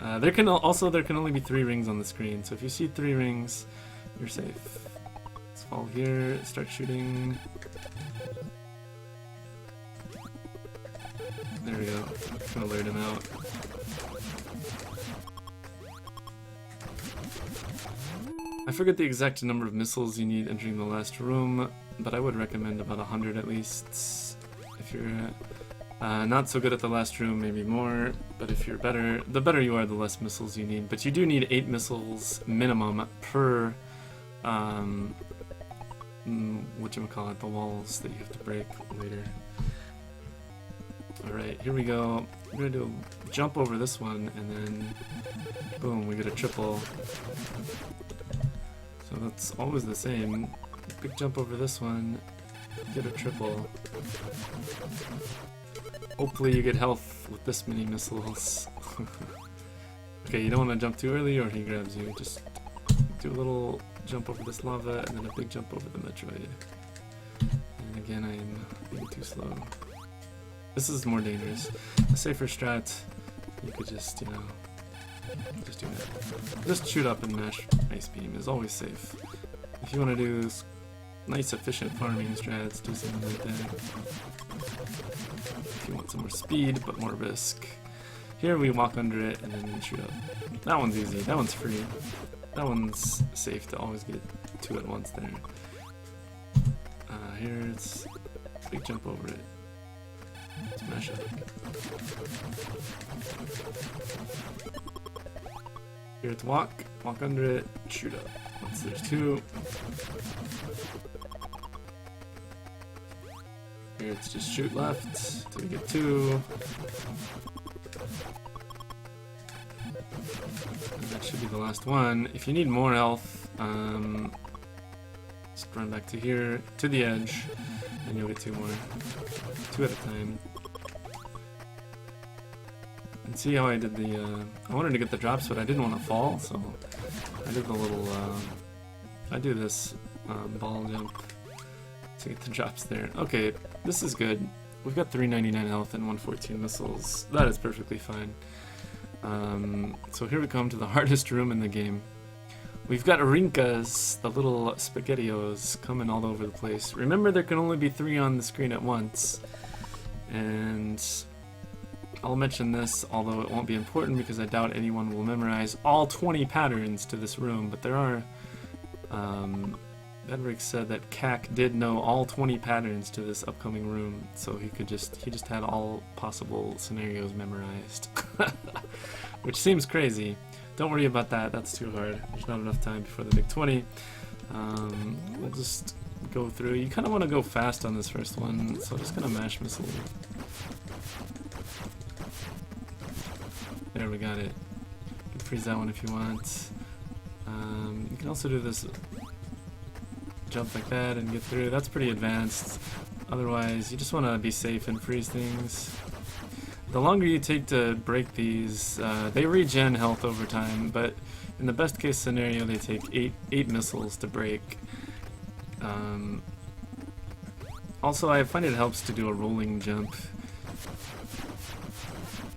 die. There can only be 3 rings on the screen, so if you see 3 rings, you're safe. Let's fall here, start shooting. There we go. Gonna alert him out. I forget the exact number of missiles you need entering the last room, but I would recommend about 100 at least. If you're not so good at the last room, maybe more, but if you're better, the better you are, the less missiles you need. But you do need 8 missiles minimum per, whatchamacallit, the walls that you have to break later. Alright, here we go. We're gonna do a jump over this one, and then, boom, we get a triple. So that's always the same. Big jump over this one, get a triple. Hopefully you get health with this many missiles. Okay, you don't want to jump too early or he grabs you. Just do a little jump over this lava and then a big jump over the Metroid. And again, I'm being too slow. This is more dangerous. A safer strat, you could just, you know, just do that. Just shoot up and mash Ice Beam is always safe. If you want to do nice efficient farming strats, do something like that. If you want some more speed but more risk, Here we walk under it and then we shoot up. That one's easy. That one's free. That one's safe to always get two at once there. Here it's big jump over it. Smash up. Here it's walk under it, shoot up. Once there's two. Here it's just shoot left till we get two. And that should be the last one. If you need more health, just run back to here, to the edge, and you'll get two more. Two at a time. And see how I did the, I wanted to get the drops, but I didn't want to fall, so I did the little, I do this ball jump to get the drops there. Okay, this is good. We've got 399 health and 114 missiles. That is perfectly fine. So here we come to the hardest room in the game. We've got rinkas, the little spaghettios, coming all over the place. Remember, there can only be 3 on the screen at once. And I'll mention this, although it won't be important because I doubt anyone will memorize all 20 patterns to this room, but there are... Bedrick said that CAC did know all 20 patterns to this upcoming room, so he just had all possible scenarios memorized. Which seems crazy. Don't worry about that, that's too hard. There's not enough time before the big 20. We'll just go through. You kind of want to go fast on this first one, so I'm just gonna mash missile. There, we got it. You can freeze that one if you want. You can also do this jump like that and get through. That's pretty advanced. Otherwise, you just want to be safe and freeze things. The longer you take to break these, they regen health over time, but in the best case scenario, they take 8 missiles to break. Also, I find it helps to do a rolling jump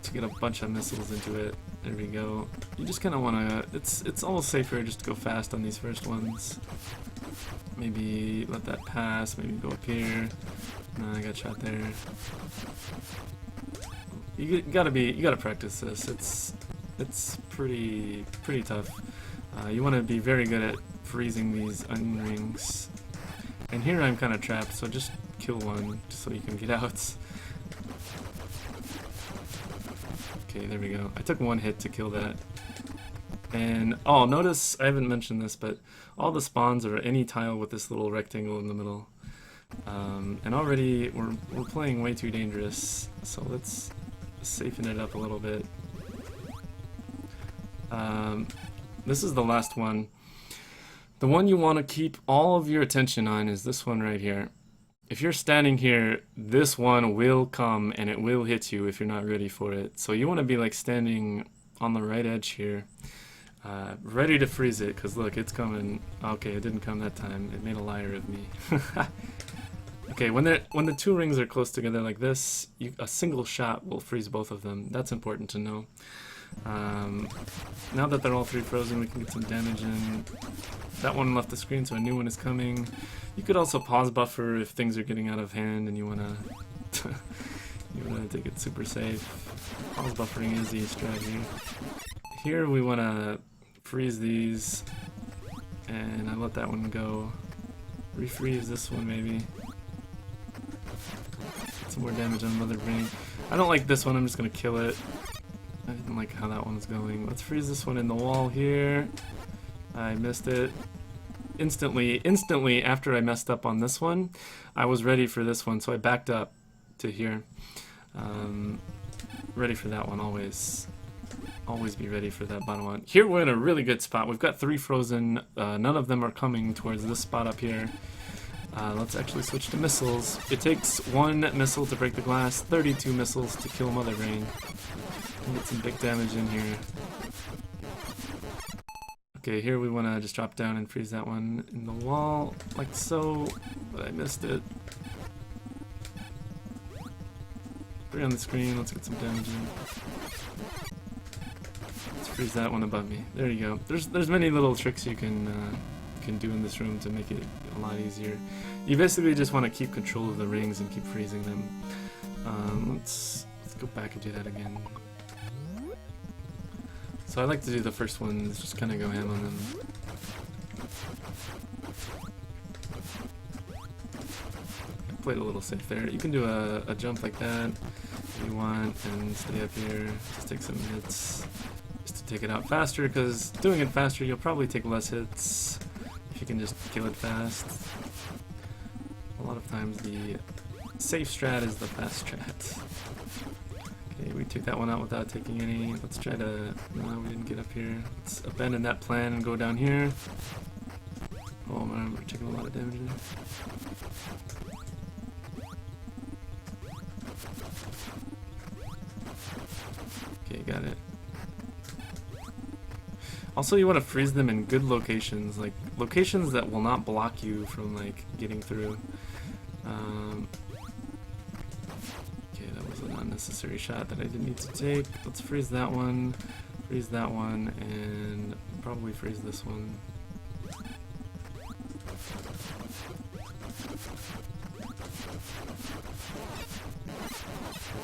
to get a bunch of missiles into it. There we go. You just kind of want to... It's almost safer just to go fast on these first ones. Maybe let that pass, maybe go up here. No, I got shot there. You gotta practice this. It's pretty tough. You want to be very good at freezing these onion rings. And here I'm kind of trapped, so just kill one so you can get out. Okay, there we go. I took one hit to kill that. And, oh, notice, I haven't mentioned this, but all the spawns are any tile with this little rectangle in the middle. And already we're playing way too dangerous, so let's safeten it up a little bit. This is the last one. The one you want to keep all of your attention on is this one right here. If you're standing here, this one will come and it will hit you if you're not ready for it. So you want to be like standing on the right edge here, ready to freeze it, because look, it's coming. Okay, it didn't come that time. It made a liar of me. Okay, when the two rings are close together like this, a single shot will freeze both of them. That's important to know. Now that they're all 3 frozen, we can get some damage in. That one left the screen, so a new one is coming. You could also pause buffer if things are getting out of hand and you wanna take it super safe. Pause buffering is the strategy. Here we wanna freeze these, and I let that one go. Refreeze this one maybe. Get some more damage on another ring. I don't like this one, I'm just gonna kill it. I didn't like how that one's going. Let's freeze this one in the wall here. I missed it. Instantly after I messed up on this one, I was ready for this one, so I backed up to here. Ready for that one, always. Always be ready for that bottom one. Here we're in a really good spot. We've got 3 frozen. None of them are coming towards this spot up here. Let's actually switch to missiles. It takes 1 missile to break the glass, 32 missiles to kill Mother Brain. Get some big damage in here. Okay, here we want to just drop down and freeze that one in the wall, like so, but I missed it. 3 on the screen, let's get some damage in. Let's freeze that one above me. There you go. There's many little tricks you can do in this room to make it a lot easier. You basically just want to keep control of the rings and keep freezing them. Let's go back and do that again. So I like to do the first ones, just kind of go ham on them. Played a little safe there. You can do a jump like that if you want and stay up here, just take some hits just to take it out faster, because doing it faster you'll probably take less hits if you can just kill it fast. A lot of times the safe strat is the fast strat. Okay, we took that one out without taking any. Let's try to... No, we didn't get up here. Let's abandon that plan and go down here. Oh man, we're taking a lot of damage there. Okay, got it. Also, you want to freeze them in good locations, like locations that will not block you from like getting through. Okay, that was an unnecessary shot that I didn't need to take. Let's freeze that one, and probably freeze this one.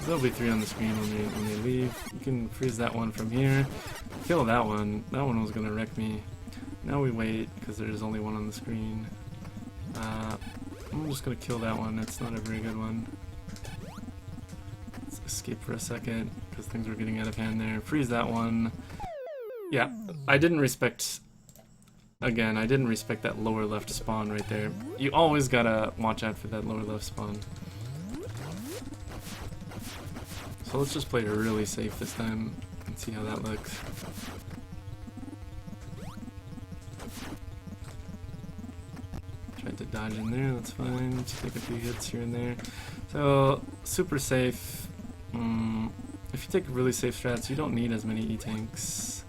There'll be 3 on the screen when they leave. You can freeze that one from here. Kill that one. That one was gonna wreck me. Now we wait because there's only 1 on the screen. I'm just gonna kill that one. It's not a very good one. Let's escape for a second because things were getting out of hand there. Freeze that one. Yeah, I didn't respect. Again, I didn't respect that lower left spawn right there. You always gotta watch out for that lower left spawn. So let's just play it really safe this time and see how that looks. Tried to dodge in there, that's fine. Just take a few hits here and there. So, super safe. If you take really safe strats, you don't need as many E-tanks.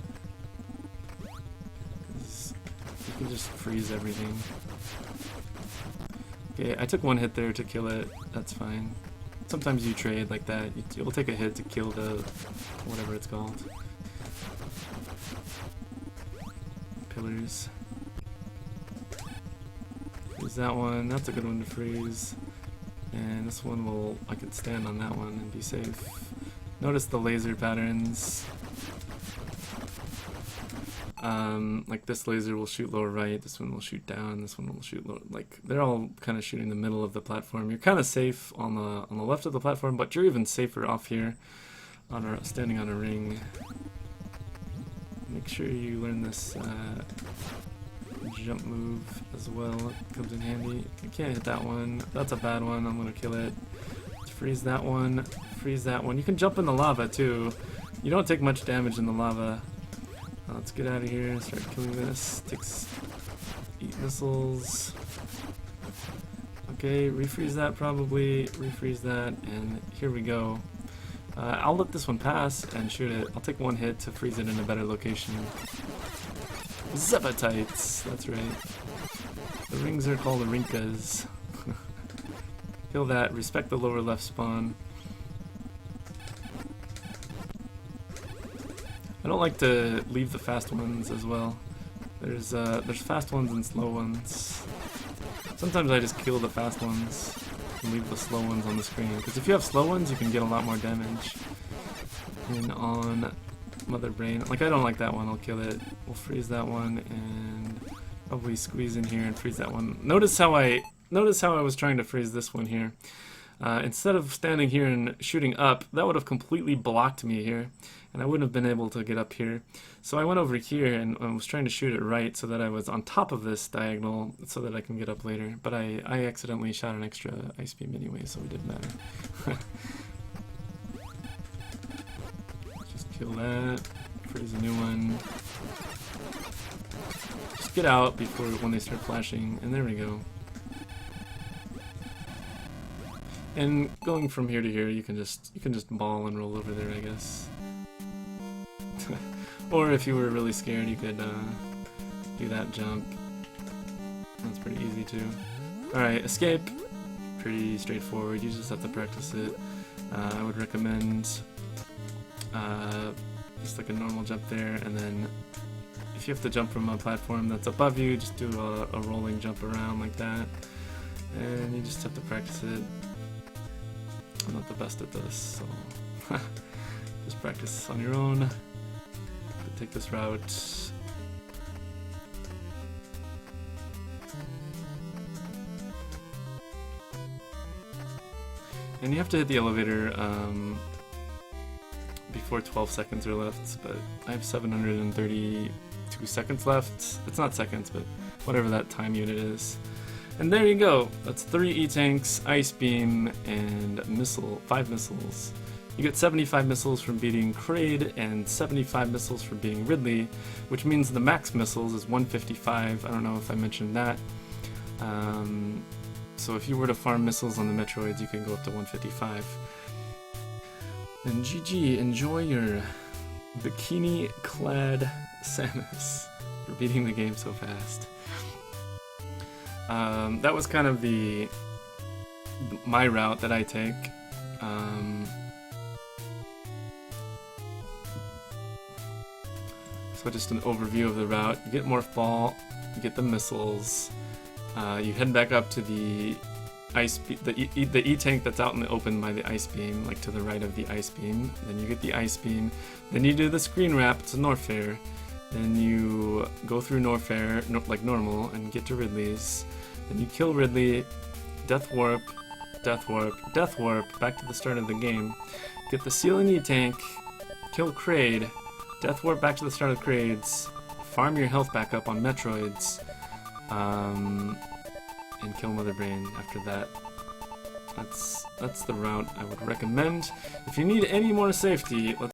You can just freeze everything. Okay, I took 1 hit there to kill it, that's fine. Sometimes you trade like that. You'll take a hit to kill the whatever it's called. Pillars. Freeze that one. That's a good one to freeze. And this one I could stand on that one and be safe. Notice the laser patterns. Like this laser will shoot lower right, this one will shoot down, this one will shoot lower. Like they're all kind of shooting the middle of the platform. You're kind of safe on the left of the platform, but you're even safer off here, standing on a ring. Make sure you learn this jump move as well. It comes in handy. You can't hit that one. That's a bad one. I'm gonna kill it. Let's freeze that one. Freeze that one. You can jump in the lava too. You don't take much damage in the lava. Let's get out of here and start killing this. Eat missiles. Okay, refreeze that probably. Refreeze that, and here we go. I'll let this one pass and shoot it. I'll take 1 hit to freeze it in a better location. Zepatites, that's right. The rings are called Rinkas. Kill that. Respect the lower left spawn. I don't like to leave the fast ones as well. There's fast ones and slow ones. Sometimes I just kill the fast ones and leave the slow ones on the screen. Because if you have slow ones, you can get a lot more damage. And on Mother Brain, like I don't like that one, I'll kill it. We'll freeze that one and probably squeeze in here and freeze that one. Notice how I was trying to freeze this one here. Instead of standing here and shooting up, that would have completely blocked me here, and I wouldn't have been able to get up here. So I went over here and I was trying to shoot it right so that I was on top of this diagonal so that I can get up later. But I accidentally shot an extra ice beam anyway, so it didn't matter. Just kill that, freeze a new one. Just get out before when they start flashing, and there we go. And going from here to here, you can just ball and roll over there, I guess. Or if you were really scared, you could do that jump. That's pretty easy too. Alright, escape. Pretty straightforward, you just have to practice it. I would recommend just like a normal jump there, and then if you have to jump from a platform that's above you, just do a rolling jump around like that. And you just have to practice it. I'm not the best at this, so just practice on your own. Put take this route. And you have to hit the elevator before 12 seconds are left, but I have 732 seconds left. It's not seconds, but whatever that time unit is. And there you go. That's 3 E-Tanks, Ice Beam, and 5 missiles. You get 75 missiles from beating Kraid and 75 missiles for beating Ridley, which means the max missiles is 155. I don't know if I mentioned that. So if you were to farm missiles on the Metroids, you can go up to 155. And GG, enjoy your bikini-clad Samus for beating the game so fast. That was kind of my route that I take. So just an overview of the route. You get Morph Ball, you get the missiles, you head back up to the the E-Tank that's out in the open by the Ice Beam, like to the right of the Ice Beam. Then you get the Ice Beam. Then you do the screen wrap to Norfair. Then you go through Norfair like normal and get to Ridley's. Then you kill Ridley, Death Warp, Death Warp, Death Warp, back to the start of the game. Get the Ceiling E-Tank, kill Kraid, Death Warp back to the start of Kraids, farm your health back up on Metroids, and kill Mother Brain after that. That's the route I would recommend. If you need any more safety, let's